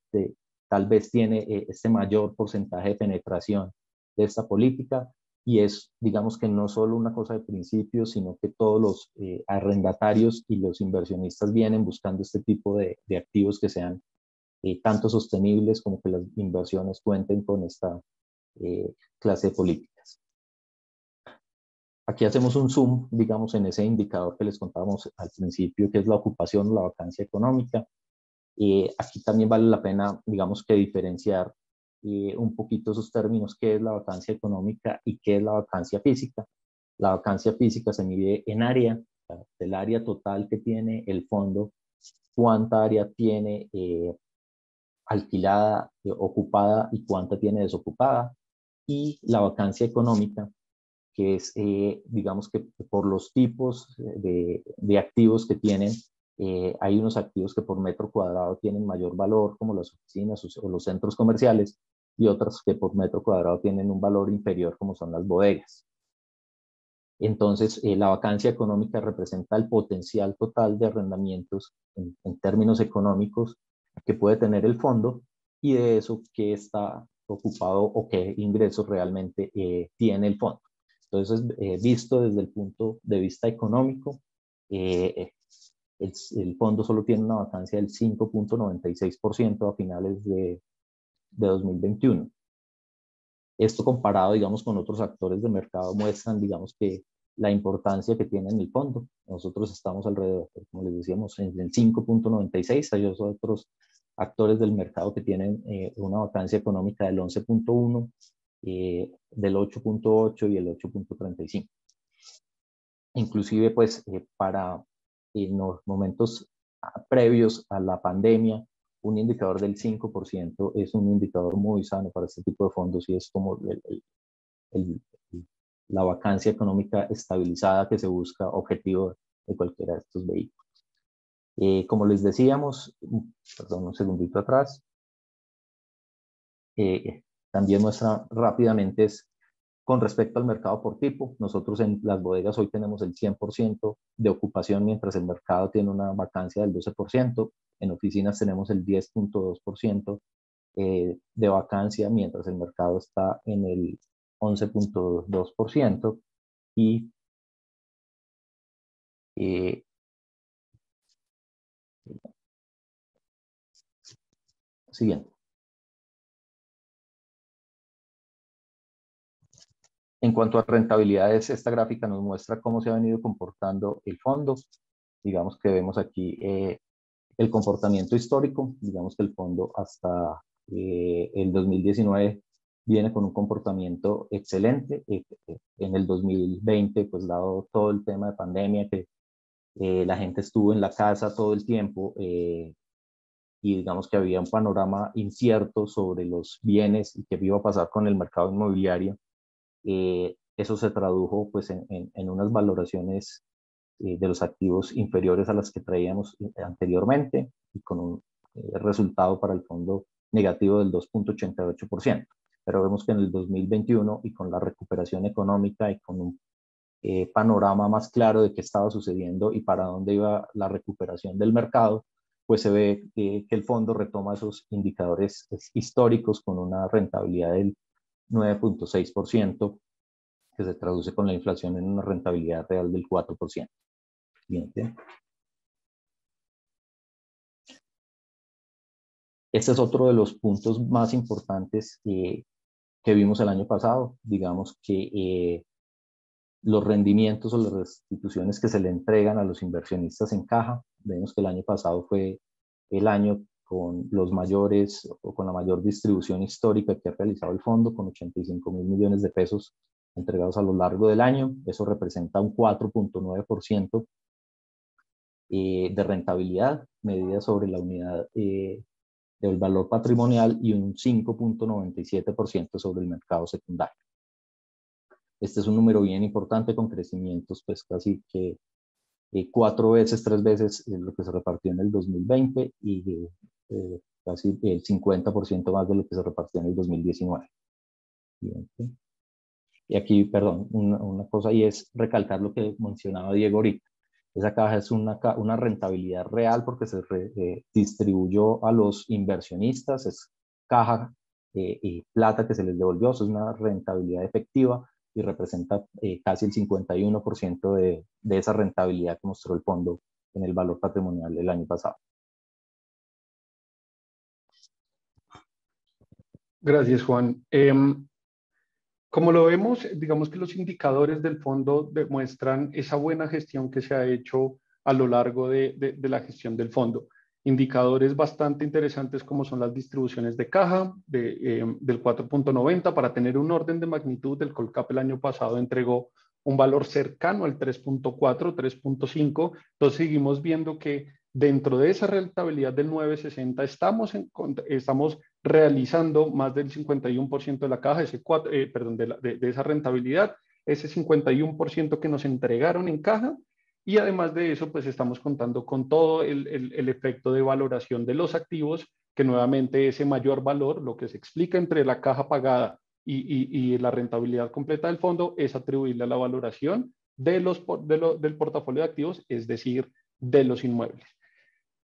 tal vez tiene este mayor porcentaje de penetración de esta política y es, digamos que no solo una cosa de principios, sino que todos los arrendatarios y los inversionistas vienen buscando este tipo de activos que sean tanto sostenibles como que las inversiones cuenten con esta clase de políticas. Aquí hacemos un zoom, digamos, en ese indicador que les contábamos al principio, que es la ocupación, la vacancia económica. Aquí también vale la pena, digamos, que diferenciar un poquito esos términos, qué es la vacancia económica y qué es la vacancia física. La vacancia física se mide en área, del área total que tiene el fondo, cuánta área tiene alquilada, ocupada y cuánta tiene desocupada. Y la vacancia económica, que es, digamos que por los tipos de activos que tienen, hay unos activos que por metro cuadrado tienen mayor valor, como las oficinas o los centros comerciales, y otros que por metro cuadrado tienen un valor inferior, como son las bodegas. Entonces, la vacancia económica representa el potencial total de arrendamientos en términos económicos que puede tener el fondo y de eso que está ocupado o qué ingresos realmente tiene el fondo. Entonces, visto desde el punto de vista económico, el fondo solo tiene una vacancia del 5.96% a finales de 2021. Esto comparado, digamos, con otros actores de mercado muestran, digamos, que la importancia que tiene en el fondo. Nosotros estamos alrededor, como les decíamos, en el 5.96. Hay otros actores del mercado que tienen una vacancia económica del 11.1, del 8.8 y el 8.35. Inclusive, pues, para en los momentos previos a la pandemia, un indicador del 5% es un indicador muy sano para este tipo de fondos y es como la vacancia económica estabilizada que se busca, objetivo de cualquiera de estos vehículos. Como les decíamos, perdón, un segundito atrás, también muestra rápidamente es con respecto al mercado por tipo. Nosotros en las bodegas hoy tenemos el 100% de ocupación, mientras el mercado tiene una vacancia del 12%. En oficinas tenemos el 10.2% de vacancia, mientras el mercado está en el 11.2%. Y siguiente. En cuanto a rentabilidades, esta gráfica nos muestra cómo se ha venido comportando el fondo. Digamos que vemos aquí el comportamiento histórico. Digamos que el fondo hasta el 2019 viene con un comportamiento excelente. En el 2020, pues dado todo el tema de pandemia, que la gente estuvo en la casa todo el tiempo y digamos que había un panorama incierto sobre los bienes y qué iba a pasar con el mercado inmobiliario. Eso se tradujo pues en unas valoraciones de los activos inferiores a las que traíamos anteriormente y con un resultado para el fondo negativo del 2.88%. Pero vemos que en el 2021 y con la recuperación económica y con un panorama más claro de qué estaba sucediendo y para dónde iba la recuperación del mercado, pues se ve que el fondo retoma esos indicadores históricos con una rentabilidad del 9.6%, que se traduce con la inflación en una rentabilidad real del 4%. Siguiente. Este es otro de los puntos más importantes que vimos el año pasado. Digamos que los rendimientos o las restituciones que se le entregan a los inversionistas en caja, vemos que el año pasado fue el año con los mayores o con la mayor distribución histórica que ha realizado el fondo, con 85.000 millones de pesos entregados a lo largo del año. Eso representa un 4.9% de rentabilidad medida sobre la unidad del valor patrimonial y un 5.97% sobre el mercado secundario. Este es un número bien importante con crecimientos pues casi que 4 veces, 3 veces lo que se repartió en el 2020 y casi el 50% más de lo que se repartió en el 2019. Y aquí, perdón, una cosa y es recalcar lo que mencionaba Diego ahorita. Esa caja es una rentabilidad real porque se distribuyó a los inversionistas, es caja y plata que se les devolvió, eso es una rentabilidad efectiva y representa casi el 51% de esa rentabilidad que mostró el fondo en el valor patrimonial el año pasado. Gracias, Juan. Como lo vemos, digamos que los indicadores del fondo demuestran esa buena gestión que se ha hecho a lo largo de la gestión del fondo. Indicadores bastante interesantes como son las distribuciones de caja del 4.90. Para tener un orden de magnitud, el Colcap el año pasado entregó un valor cercano al 3.4, 3.5. Entonces seguimos viendo que dentro de esa rentabilidad del 9.60 estamos realizando más del 51% de la caja, de esa rentabilidad, ese 51% que nos entregaron en caja. Y además de eso, pues estamos contando con todo el efecto de valoración de los activos, que nuevamente ese mayor valor, lo que se explica entre la caja pagada y la rentabilidad completa del fondo, es atribuirle a la valoración del portafolio de activos, es decir, de los inmuebles.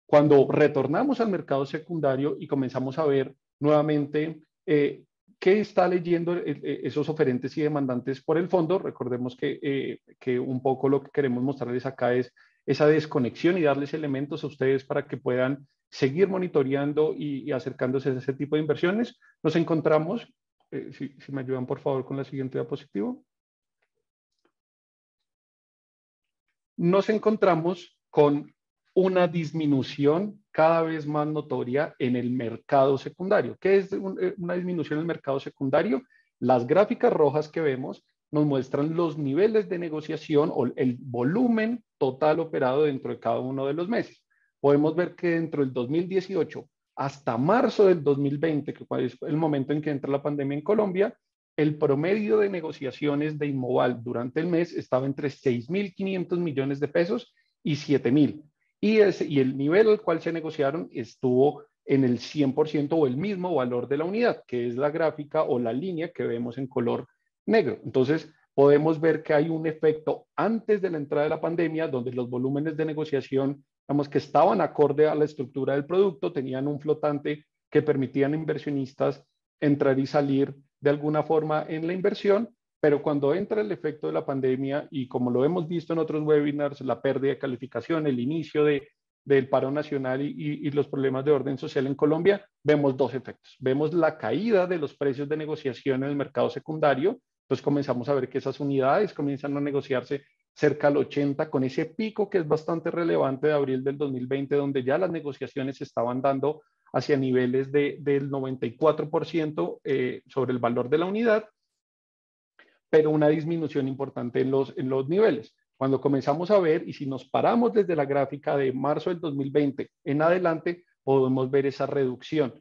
Cuando retornamos al mercado secundario y comenzamos a ver nuevamente qué está leyendo esos oferentes y demandantes por el fondo, recordemos que un poco lo que queremos mostrarles acá es esa desconexión y darles elementos a ustedes para que puedan seguir monitoreando y acercándose a ese tipo de inversiones. Nos encontramos, si me ayudan por favor con la siguiente diapositiva. Nos encontramos con una disminución cada vez más notoria en el mercado secundario. ¿Qué es una disminución en el mercado secundario? Las gráficas rojas que vemos nos muestran los niveles de negociación o el volumen total operado dentro de cada uno de los meses. Podemos ver que dentro del 2018 hasta marzo del 2020, que es el momento en que entra la pandemia en Colombia, el promedio de negociaciones de Inmoval durante el mes estaba entre 6.500 millones de pesos y 7.000. Y el nivel al cual se negociaron estuvo en el 100% o el mismo valor de la unidad, que es la gráfica o la línea que vemos en color negro. Entonces, podemos ver que hay un efecto antes de la entrada de la pandemia, donde los volúmenes de negociación, digamos que estaban acorde a la estructura del producto, tenían un flotante que permitían a inversionistas entrar y salir de alguna forma en la inversión, pero cuando entra el efecto de la pandemia y como lo hemos visto en otros webinars, la pérdida de calificación, el inicio del paro nacional y los problemas de orden social en Colombia, vemos dos efectos. Vemos la caída de los precios de negociación en el mercado secundario, entonces comenzamos a ver que esas unidades comienzan a negociarse cerca al 80, con ese pico que es bastante relevante de abril del 2020, donde ya las negociaciones se estaban dando hacia niveles del 94% sobre el valor de la unidad, pero una disminución importante en los niveles. Cuando comenzamos a ver, y si nos paramos desde la gráfica de marzo del 2020 en adelante, podemos ver esa reducción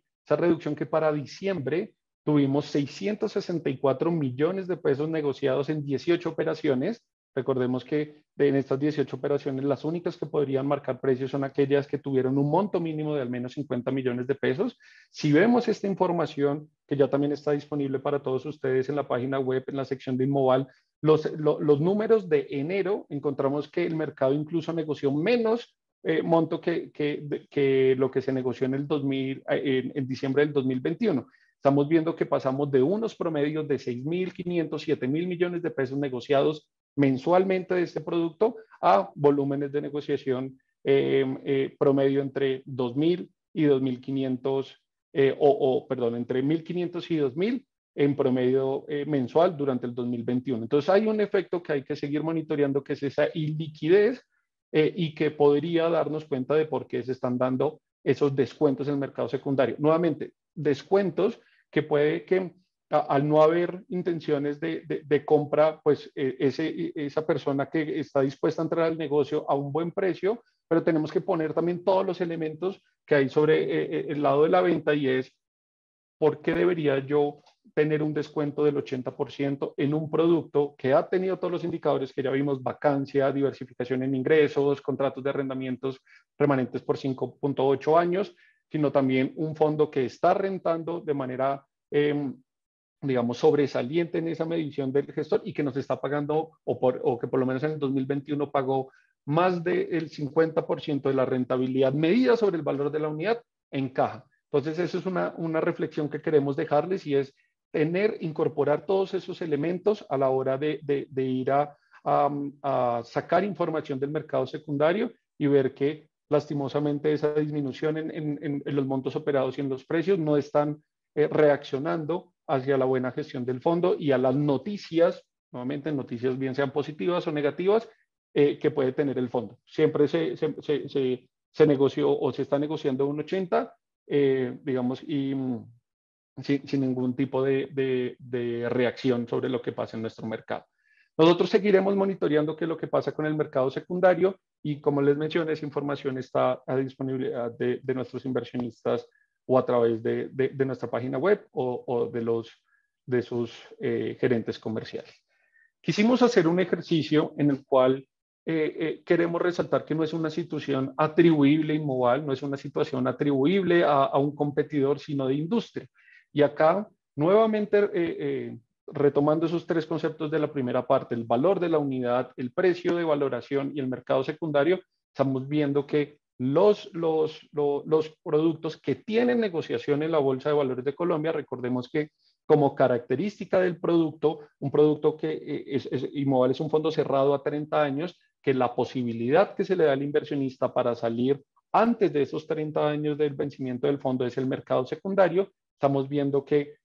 que para diciembre tuvimos 664 millones de pesos negociados en 18 operaciones. Recordemos que en estas 18 operaciones las únicas que podrían marcar precios son aquellas que tuvieron un monto mínimo de al menos 50 millones de pesos. Si vemos esta información, que ya también está disponible para todos ustedes en la página web, en la sección de Inmoval, los números de enero, encontramos que el mercado incluso negoció menos monto que lo que se negoció en diciembre del 2021. Estamos viendo que pasamos de unos promedios de 6.500, 7.000 millones de pesos negociados mensualmente de este producto a volúmenes de negociación promedio entre 2.000 y 2.500, entre 1.500 y 2.000 en promedio mensual durante el 2021. Entonces hay un efecto que hay que seguir monitoreando, que es esa iliquidez y que podría darnos cuenta de por qué se están dando esos descuentos en el mercado secundario. Nuevamente, descuentos que puede que al no haber intenciones de compra, pues esa persona que está dispuesta a entrar al negocio a un buen precio, pero tenemos que poner también todos los elementos que hay sobre el lado de la venta, y es ¿por qué debería yo tener un descuento del 80% en un producto que ha tenido todos los indicadores que ya vimos: vacancia, diversificación en ingresos, contratos de arrendamientos permanentes por 5.8 años, sino también un fondo que está rentando de manera digamos, sobresaliente en esa medición del gestor y que nos está pagando, o que por lo menos en el 2021 pagó más del 50% de la rentabilidad medida sobre el valor de la unidad en caja? Entonces, eso es una reflexión que queremos dejarles, y es incorporar todos esos elementos a la hora de ir a sacar información del mercado secundario y ver que lastimosamente esa disminución en los montos operados y en los precios no están reaccionando hacia la buena gestión del fondo y a las noticias, nuevamente noticias bien sean positivas o negativas, que puede tener el fondo. Siempre se negoció o se está negociando un 80, digamos, y sin ningún tipo de reacción sobre lo que pasa en nuestro mercado. Nosotros seguiremos monitoreando qué es lo que pasa con el mercado secundario, y como les mencioné, esa información está a disponibilidad de nuestros inversionistas o a través de nuestra página web o de sus gerentes comerciales. Quisimos hacer un ejercicio en el cual queremos resaltar que no es una situación atribuible a Inmoval, no es una situación atribuible a un competidor, sino de industria. Y acá, nuevamente, retomando esos tres conceptos de la primera parte: el valor de la unidad, el precio de valoración y el mercado secundario, estamos viendo que los productos que tienen negociación en la Bolsa de Valores de Colombia, recordemos que como característica del producto, un producto que Inmoval es un fondo cerrado a 30 años, que la posibilidad que se le da al inversionista para salir antes de esos 30 años del vencimiento del fondo es el mercado secundario. Estamos viendo que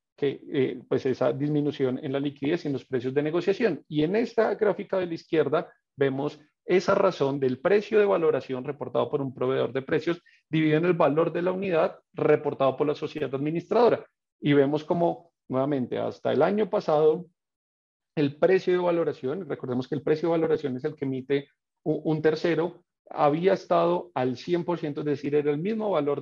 pues esa disminución en la liquidez y en los precios de negociación. Y en esta gráfica de la izquierda vemos esa razón del precio de valoración reportado por un proveedor de precios dividido en el valor de la unidad reportado por la sociedad administradora. Y vemos como, nuevamente, hasta el año pasado, el precio de valoración, recordemos que el precio de valoración es el que emite un tercero, había estado al 100%, es decir, era el mismo valor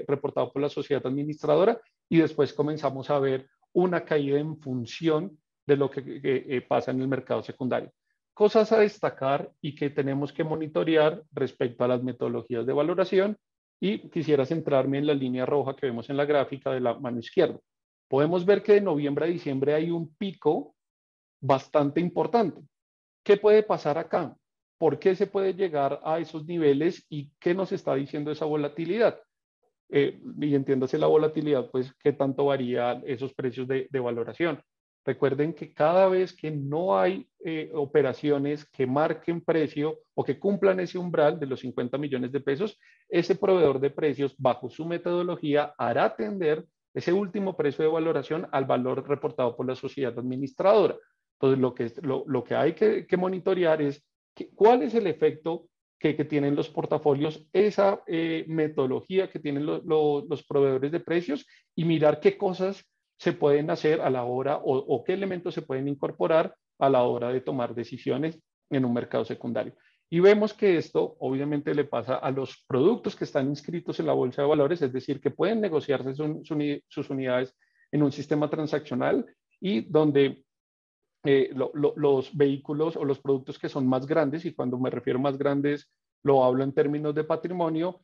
reportado por la sociedad administradora, y después comenzamos a ver una caída en función de lo que pasa en el mercado secundario. Cosas a destacar y que tenemos que monitorear respecto a las metodologías de valoración, y quisiera centrarme en la línea roja que vemos en la gráfica de la mano izquierda. Podemos ver que de noviembre a diciembre hay un pico bastante importante. ¿Qué puede pasar acá? ¿Por qué se puede llegar a esos niveles y qué nos está diciendo esa volatilidad? Y entiéndase la volatilidad, pues qué tanto varía esos precios de valoración. Recuerden que cada vez que no hay operaciones que marquen precio o que cumplan ese umbral de los 50 millones de pesos, ese proveedor de precios, bajo su metodología, hará atender ese último precio de valoración al valor reportado por la sociedad administradora. Entonces, lo que hay que monitorear es cuál es el efecto que tienen los portafolios, esa metodología que tienen los proveedores de precios, y mirar qué cosas se pueden hacer a la hora o qué elementos se pueden incorporar a la hora de tomar decisiones en un mercado secundario. Y vemos que esto obviamente le pasa a los productos que están inscritos en la bolsa de valores, es decir, que pueden negociarse sus unidades en un sistema transaccional, y donde los vehículos o los productos que son más grandes, y cuando me refiero a más grandes lo hablo en términos de patrimonio,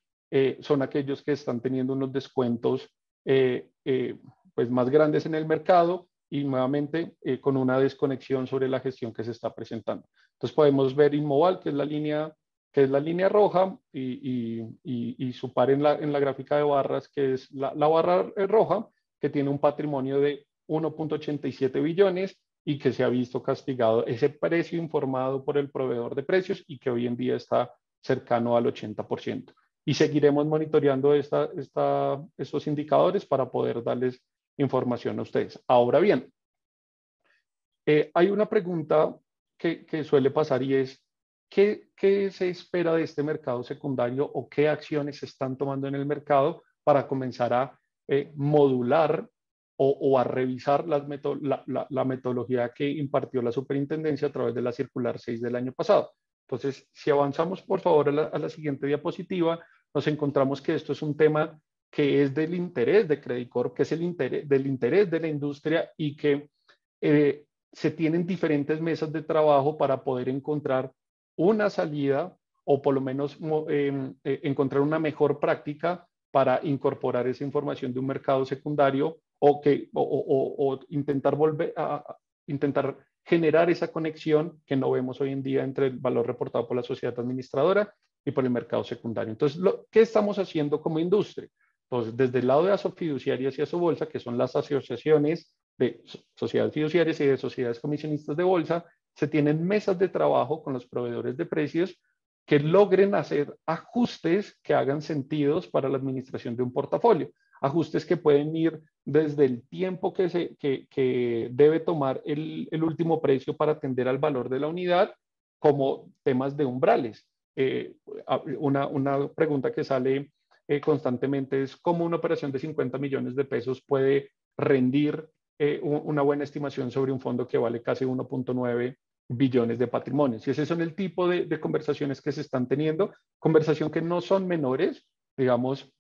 son aquellos que están teniendo unos descuentos pues más grandes en el mercado, y nuevamente con una desconexión sobre la gestión que se está presentando. Entonces podemos ver Inmoval, que es la línea roja, y su par en la gráfica de barras, que es la barra roja, que tiene un patrimonio de 1.87 billones y que se ha visto castigado ese precio informado por el proveedor de precios, y que hoy en día está cercano al 80%. Y seguiremos monitoreando estos indicadores para poder darles información a ustedes. Ahora bien, hay una pregunta que suele pasar, y es, ¿qué se espera de este mercado secundario o qué acciones se están tomando en el mercado para comenzar a modular o a revisar la metodología que impartió la superintendencia a través de la circular 6 del año pasado? Entonces, si avanzamos por favor a la siguiente diapositiva, nos encontramos que esto es un tema que es del interés de Credit Corp, que es del interés de la industria, y que se tienen diferentes mesas de trabajo para poder encontrar una salida, o por lo menos encontrar una mejor práctica para incorporar esa información de un mercado secundario, o intentar generar esa conexión que no vemos hoy en día entre el valor reportado por la sociedad administradora y por el mercado secundario. Entonces, ¿qué estamos haciendo como industria? Entonces, desde el lado de Asofiduciarias y Asobolsa, que son las asociaciones de sociedades fiduciarias y de sociedades comisionistas de bolsa, se tienen mesas de trabajo con los proveedores de precios que logren hacer ajustes que hagan sentidos para la administración de un portafolio. Ajustes que pueden ir desde el tiempo que debe tomar el último precio para atender al valor de la unidad, como temas de umbrales. Una pregunta que sale constantemente es cómo una operación de 50 millones de pesos puede rendir una buena estimación sobre un fondo que vale casi 1.9 billones de patrimonio. Y ese son el tipo de conversaciones que se están teniendo, conversación que no son menores, digamos,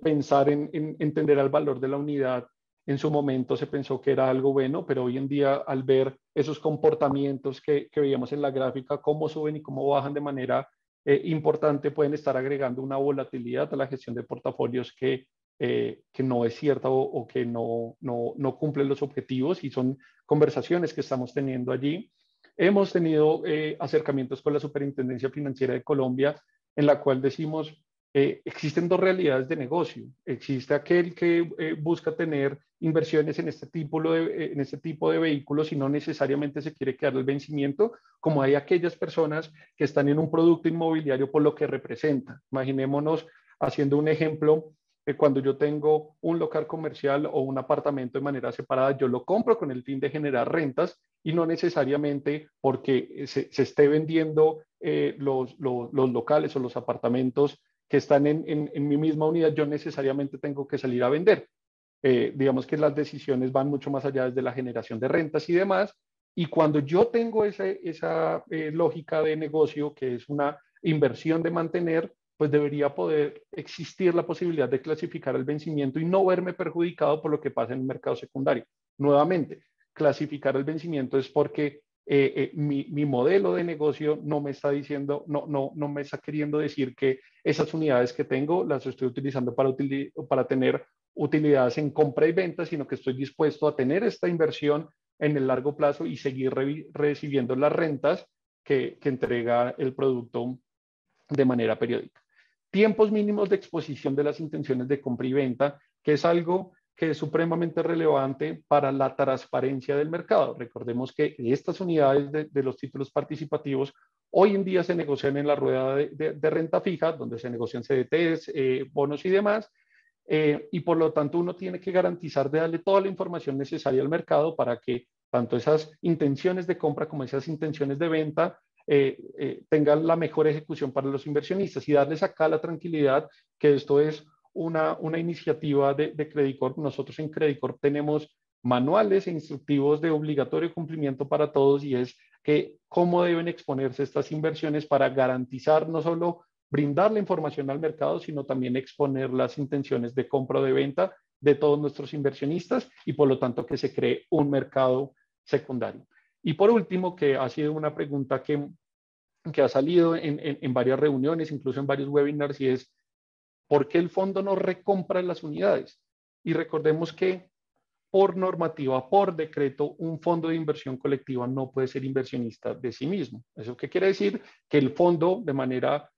pensar en entender el valor de la unidad. En su momento se pensó que era algo bueno, pero hoy en día, al ver esos comportamientos que veíamos en la gráfica, cómo suben y cómo bajan de manera importante, pueden estar agregando una volatilidad a la gestión de portafolios que no es cierta, o que no cumplen los objetivos, y son conversaciones que estamos teniendo allí. Hemos tenido acercamientos con la Superintendencia Financiera de Colombia, en la cual decimos, existen dos realidades de negocio. Existe aquel que busca tener inversiones en este tipo de vehículos y no necesariamente se quiere quedar el vencimiento, como hay aquellas personas que están en un producto inmobiliario por lo que representa. Imaginémonos, haciendo un ejemplo, cuando yo tengo un local comercial o un apartamento de manera separada, yo lo compro con el fin de generar rentas y no necesariamente porque se esté vendiendo los locales o los apartamentos que están en mi misma unidad, yo necesariamente tengo que salir a vender. Digamos que las decisiones van mucho más allá desde la generación de rentas y demás. Y cuando yo tengo esa lógica de negocio, que es una inversión de mantener, pues debería poder existir la posibilidad de clasificar el vencimiento y no verme perjudicado por lo que pasa en el mercado secundario. Nuevamente, clasificar el vencimiento es porque mi modelo de negocio no me está diciendo, no me está queriendo decir que esas unidades que tengo las estoy utilizando para tener utilidades en compra y venta, sino que estoy dispuesto a tener esta inversión en el largo plazo y seguir recibiendo las rentas que entrega el producto de manera periódica. Tiempos mínimos de exposición de las intenciones de compra y venta, que es algo que es supremamente relevante para la transparencia del mercado. Recordemos que estas unidades de los títulos participativos hoy en día se negocian en la rueda de renta fija, donde se negocian CDTs, bonos y demás, y por lo tanto uno tiene que garantizar de darle toda la información necesaria al mercado para que tanto esas intenciones de compra como esas intenciones de venta tengan la mejor ejecución para los inversionistas y darles acá la tranquilidad que esto es una iniciativa de Credit Corp. Nosotros en Credit Corp tenemos manuales e instructivos de obligatorio cumplimiento para todos y es que cómo deben exponerse estas inversiones para garantizar no solo brindar la información al mercado, sino también exponer las intenciones de compra o de venta de todos nuestros inversionistas y por lo tanto que se cree un mercado secundario. Y por último, que ha sido una pregunta que ha salido en varias reuniones, incluso en varios webinars, y es, ¿por qué el fondo no recompra las unidades? Y recordemos que por normativa, por decreto, un fondo de inversión colectiva no puede ser inversionista de sí mismo. ¿Eso qué quiere decir? Que el fondo de manera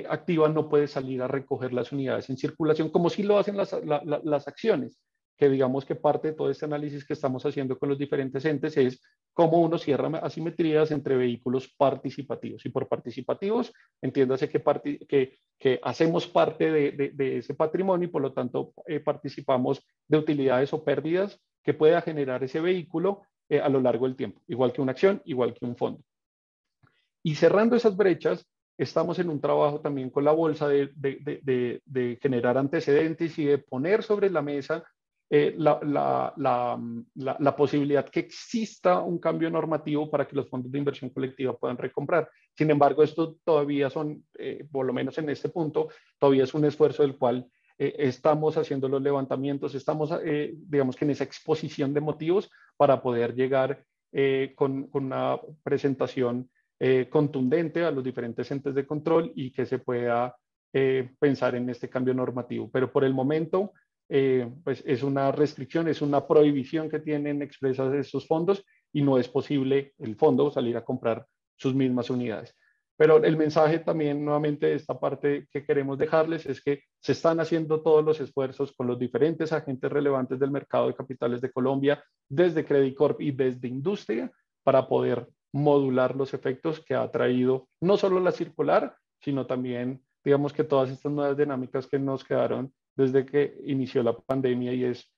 activa no puede salir a recoger las unidades en circulación, como sí lo hacen las acciones, que digamos que parte de todo este análisis que estamos haciendo con los diferentes entes es cómo uno cierra asimetrías entre vehículos participativos. Y por participativos, entiéndase que hacemos parte de ese patrimonio y por lo tanto participamos de utilidades o pérdidas que pueda generar ese vehículo a lo largo del tiempo, igual que una acción, igual que un fondo. Y cerrando esas brechas, estamos en un trabajo también con la bolsa de generar antecedentes y de poner sobre la mesa la posibilidad que exista un cambio normativo para que los fondos de inversión colectiva puedan recomprar. Sin embargo, esto todavía son, por lo menos en este punto, todavía es un esfuerzo del cual estamos haciendo los levantamientos, estamos, digamos que en esa exposición de motivos para poder llegar con una presentación contundente a los diferentes entes de control y que se pueda pensar en este cambio normativo. Pero por el momento, pues es una restricción, es una prohibición que tienen expresas estos fondos y no es posible el fondo salir a comprar sus mismas unidades. Pero el mensaje también, nuevamente, de esta parte que queremos dejarles es que se están haciendo todos los esfuerzos con los diferentes agentes relevantes del mercado de capitales de Colombia, desde Credit Corp y desde industria, para poder modular los efectos que ha traído no solo la circular, sino también, digamos que todas estas nuevas dinámicas que nos quedaron desde que inició la pandemia y es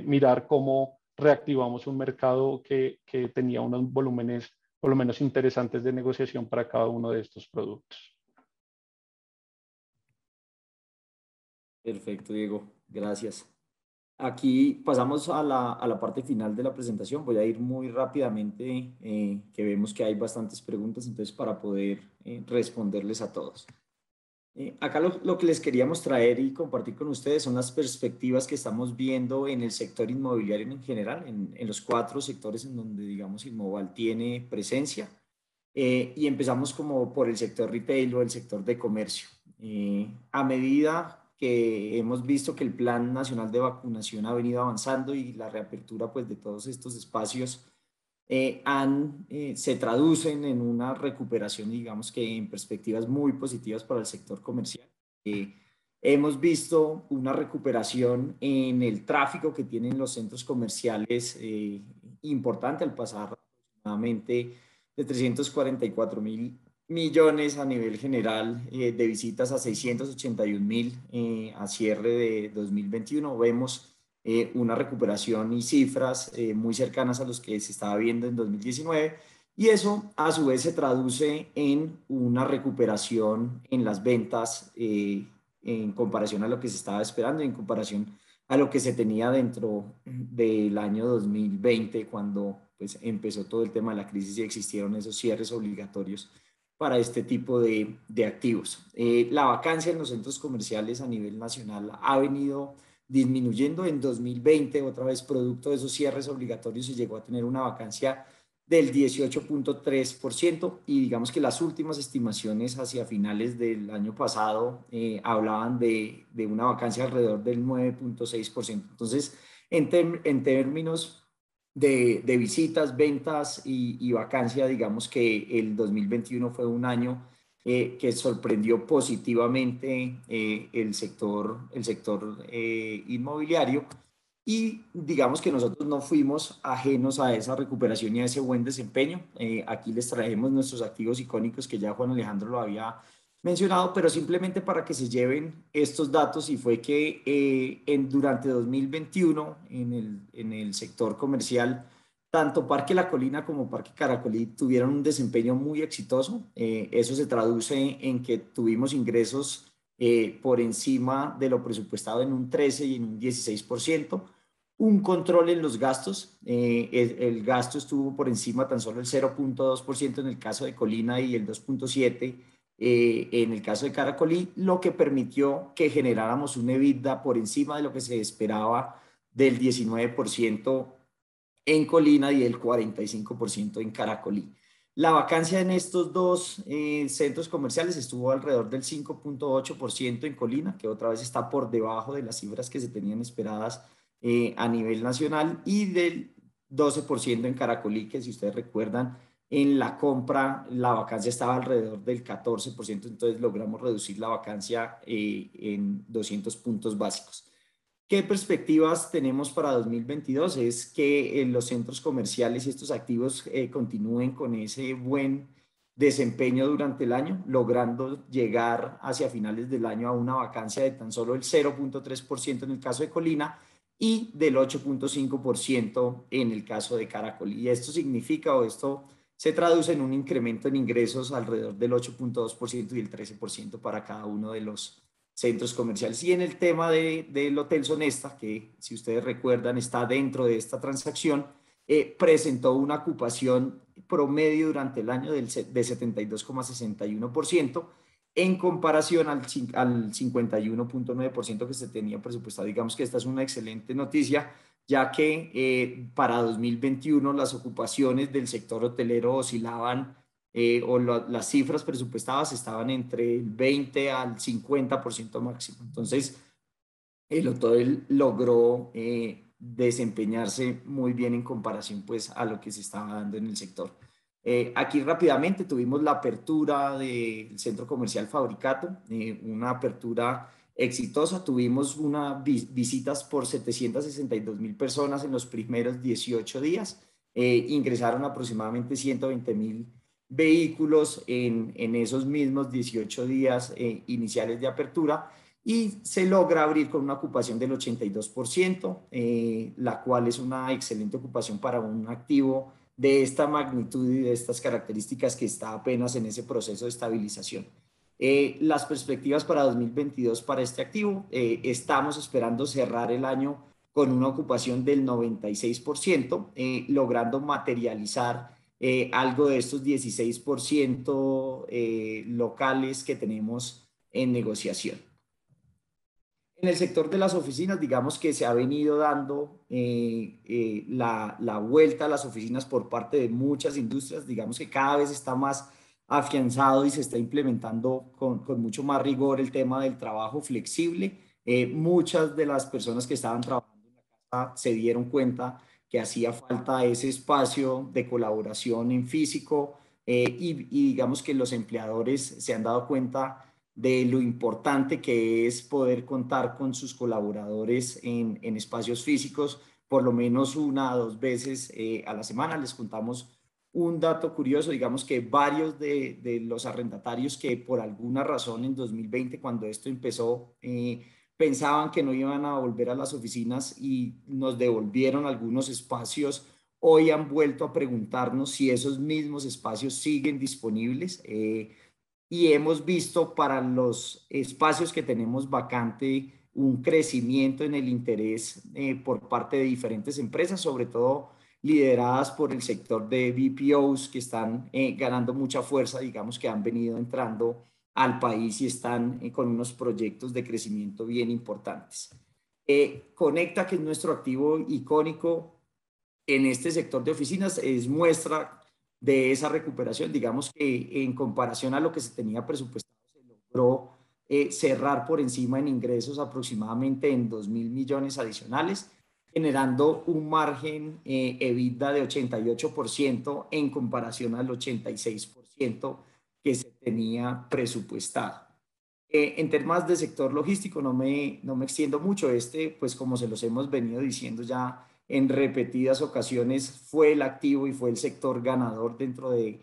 mirar cómo reactivamos un mercado que tenía unos volúmenes por lo menos interesantes de negociación para cada uno de estos productos. Perfecto, Diego. Gracias. Aquí pasamos a la parte final de la presentación. Voy a ir muy rápidamente, que vemos que hay bastantes preguntas, entonces para poder responderles a todos. Acá lo que les queríamos traer y compartir con ustedes son las perspectivas que estamos viendo en el sector inmobiliario en general, en los 4 sectores en donde, digamos, Inmoval tiene presencia. Y empezamos como por el sector retail o el sector de comercio. A medida que hemos visto que el Plan Nacional de Vacunación ha venido avanzando y la reapertura pues, de todos estos espacios se traducen en una recuperación, digamos que en perspectivas muy positivas para el sector comercial. Hemos visto una recuperación en el tráfico que tienen los centros comerciales importante, al pasar aproximadamente de 344.000 millones a nivel general de visitas a 681.000 a cierre de 2021. Vemos una recuperación y cifras muy cercanas a los que se estaba viendo en 2019. Y eso a su vez se traduce en una recuperación en las ventas en comparación a lo que se estaba esperando, en comparación a lo que se tenía dentro del año 2020, cuando pues, empezó todo el tema de la crisis y existieron esos cierres obligatorios para este tipo de activos. La vacancia en los centros comerciales a nivel nacional ha venido disminuyendo. En 2020, otra vez producto de esos cierres obligatorios, se llegó a tener una vacancia del 18.3%, y digamos que las últimas estimaciones hacia finales del año pasado hablaban de una vacancia alrededor del 9.6%. Entonces, en términos de visitas, ventas y vacancia, digamos que el 2021 fue un año que sorprendió positivamente el sector inmobiliario. Y digamos que nosotros no fuimos ajenos a esa recuperación y a ese buen desempeño. Aquí les traemos nuestros activos icónicos que ya Juan Alejandro lo había mencionado, pero simplemente para que se lleven estos datos, y fue que durante 2021 en el sector comercial, tanto Parque La Colina como Parque Caracolí tuvieron un desempeño muy exitoso. Eso se traduce en que tuvimos ingresos por encima de lo presupuestado en un 13 y en un 16%. Un control en los gastos. El gasto estuvo por encima tan solo el 0.2% en el caso de Colina y el 2.7% en el caso de Caracolí, lo que permitió que generáramos un EBITDA por encima de lo que se esperaba del 19% en Colina y el 45% en Caracolí. La vacancia en estos dos centros comerciales estuvo alrededor del 5.8% en Colina, que otra vez está por debajo de las cifras que se tenían esperadas a nivel nacional, y del 12% en Caracolí, que si ustedes recuerdan, en la compra la vacancia estaba alrededor del 14%, entonces logramos reducir la vacancia en 200 puntos básicos. ¿Qué perspectivas tenemos para 2022? Es que los centros comerciales y estos activos continúen con ese buen desempeño durante el año, logrando llegar hacia finales del año a una vacancia de tan solo el 0.3% en el caso de Colina y del 8.5% en el caso de Caracolí. Y esto significa, o esto se traduce en un incremento en ingresos alrededor del 8.2% y el 13% para cada uno de los centros comerciales. Y en el tema del Hotel Sonesta, que si ustedes recuerdan está dentro de esta transacción, presentó una ocupación promedio durante el año de 72,61% en comparación al 51.9% que se tenía presupuestado. Digamos que esta es una excelente noticia, ya que para 2021 las ocupaciones del sector hotelero oscilaban las cifras presupuestadas estaban entre el 20 al 50% máximo. Entonces, el hotel logró desempeñarse muy bien en comparación pues, a lo que se estaba dando en el sector. Aquí rápidamente tuvimos la apertura del centro comercial Fabricato, una apertura exitosa. Tuvimos visitas por 762.000 personas en los primeros 18 días. Ingresaron aproximadamente 120.000 vehículos en esos mismos 18 días iniciales de apertura, y se logra abrir con una ocupación del 82%, la cual es una excelente ocupación para un activo de esta magnitud y de estas características que está apenas en ese proceso de estabilización. Las perspectivas para 2022 para este activo, estamos esperando cerrar el año con una ocupación del 96%, logrando materializar algo de estos 16% locales que tenemos en negociación. En el sector de las oficinas, digamos que se ha venido dando la vuelta a las oficinas por parte de muchas industrias. Digamos que cada vez está más afianzado y se está implementando con mucho más rigor el tema del trabajo flexible. Muchas de las personas que estaban trabajando en la casa se dieron cuenta que hacía falta ese espacio de colaboración en físico, y digamos que los empleadores se han dado cuenta de lo importante que es poder contar con sus colaboradores en espacios físicos, por lo menos 1 o 2 veces a la semana. Les contamos un dato curioso, digamos que varios de los arrendatarios que por alguna razón en 2020, cuando esto empezó, pensaban que no iban a volver a las oficinas y nos devolvieron algunos espacios, hoy han vuelto a preguntarnos si esos mismos espacios siguen disponibles. Y hemos visto para los espacios que tenemos vacante un crecimiento en el interés por parte de diferentes empresas, sobre todo lideradas por el sector de BPOs que están ganando mucha fuerza, digamos que han venido entrando al país y están con unos proyectos de crecimiento bien importantes. Conecta, que es nuestro activo icónico en este sector de oficinas, es muestra de esa recuperación. Digamos que en comparación a lo que se tenía presupuestado, se logró cerrar por encima en ingresos aproximadamente en 2.000 millones adicionales, generando un margen EBITDA de 88% en comparación al 86% que se tenía presupuestado. En temas de sector logístico no me extiendo mucho. Pues como se los hemos venido diciendo ya en repetidas ocasiones, fue el activo y fue el sector ganador dentro de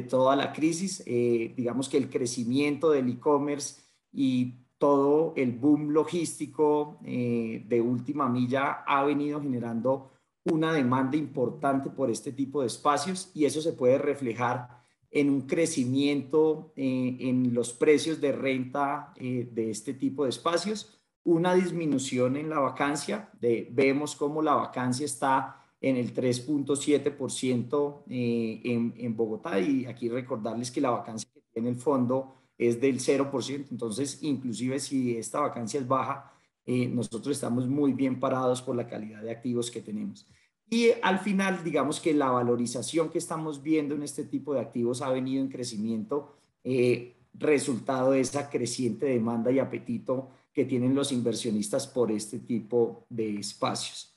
toda la crisis. Digamos que el crecimiento del e-commerce y todo el boom logístico de última milla ha venido generando una demanda importante por este tipo de espacios, y eso se puede reflejar en un crecimiento en los precios de renta de este tipo de espacios, una disminución en la vacancia. Vemos cómo la vacancia está en el 3.7% en Bogotá, y aquí recordarles que la vacancia que tiene el fondo es del 0%, entonces inclusive si esta vacancia es baja, nosotros estamos muy bien parados por la calidad de activos que tenemos. Y al final, digamos que la valorización que estamos viendo en este tipo de activos ha venido en crecimiento, resultado de esa creciente demanda y apetito que tienen los inversionistas por este tipo de espacios.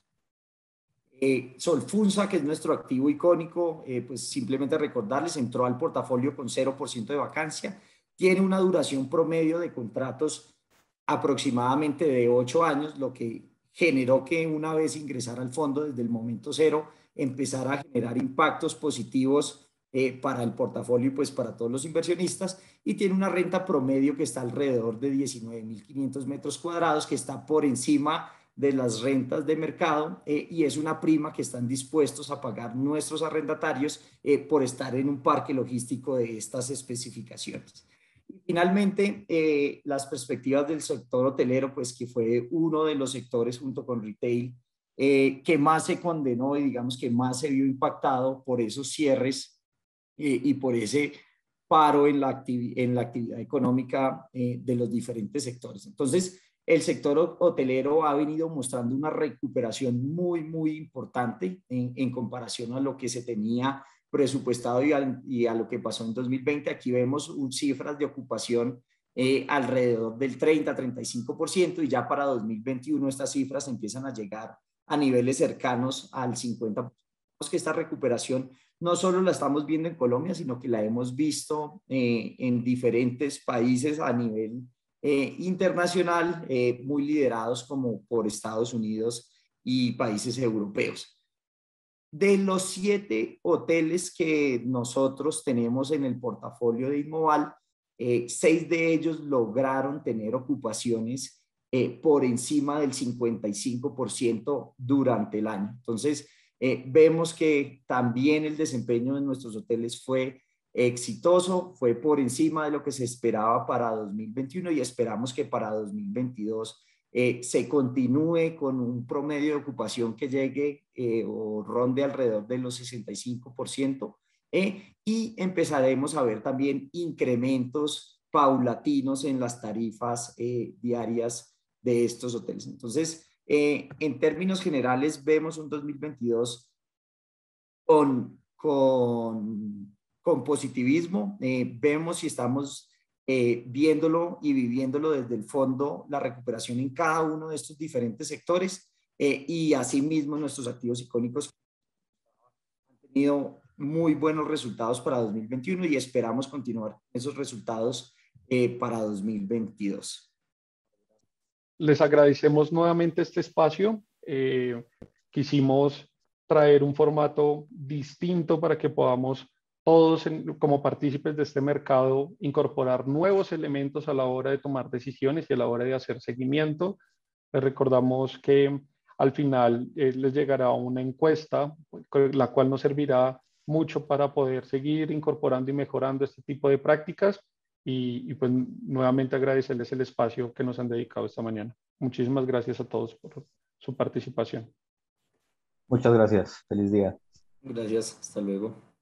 Solfunsa, que es nuestro activo icónico, pues simplemente recordarles, entró al portafolio con 0% de vacancia, tiene una duración promedio de contratos aproximadamente de 8 años, lo que generó que una vez ingresara al fondo desde el momento cero, empezara a generar impactos positivos para el portafolio y pues para todos los inversionistas, y tiene una renta promedio que está alrededor de 19.500 metros cuadrados, que está por encima de las rentas de mercado, y es una prima que están dispuestos a pagar nuestros arrendatarios por estar en un parque logístico de estas especificaciones. Y finalmente, las perspectivas del sector hotelero, pues que fue uno de los sectores junto con retail que más se condenó y digamos que más se vio impactado por esos cierres y por ese paro en la actividad económica de los diferentes sectores. Entonces, el sector hotelero ha venido mostrando una recuperación muy importante en comparación a lo que se tenía presupuestado y a lo que pasó en 2020. Aquí vemos cifras de ocupación alrededor del 30-35%, y ya para 2021 estas cifras empiezan a llegar a niveles cercanos al 50%. Que esta recuperación no solo la estamos viendo en Colombia, sino que la hemos visto en diferentes países a nivel internacional, muy liderados como por Estados Unidos y países europeos. De los 7 hoteles que nosotros tenemos en el portafolio de Inmoval, 6 de ellos lograron tener ocupaciones por encima del 55% durante el año. Entonces, vemos que también el desempeño de nuestros hoteles fue exitoso, fue por encima de lo que se esperaba para 2021, y esperamos que para 2022 se continúe con un promedio de ocupación que llegue o ronde alrededor de los 65%, y empezaremos a ver también incrementos paulatinos en las tarifas diarias de estos hoteles. Entonces, en términos generales, vemos un 2022 con positivismo. Vemos y estamos viéndolo y viviéndolo desde el fondo, la recuperación en cada uno de estos diferentes sectores, y asimismo nuestros activos icónicos han tenido muy buenos resultados para 2021 y esperamos continuar esos resultados para 2022. Les agradecemos nuevamente este espacio. Quisimos traer un formato distinto para que podamos todos como partícipes de este mercado incorporar nuevos elementos a la hora de tomar decisiones y a la hora de hacer seguimiento. Les recordamos que al final les llegará una encuesta, la cual nos servirá mucho para poder seguir incorporando y mejorando este tipo de prácticas y pues nuevamente agradecerles el espacio que nos han dedicado esta mañana. Muchísimas gracias a todos por su participación. Muchas gracias. Feliz día. Gracias, hasta luego.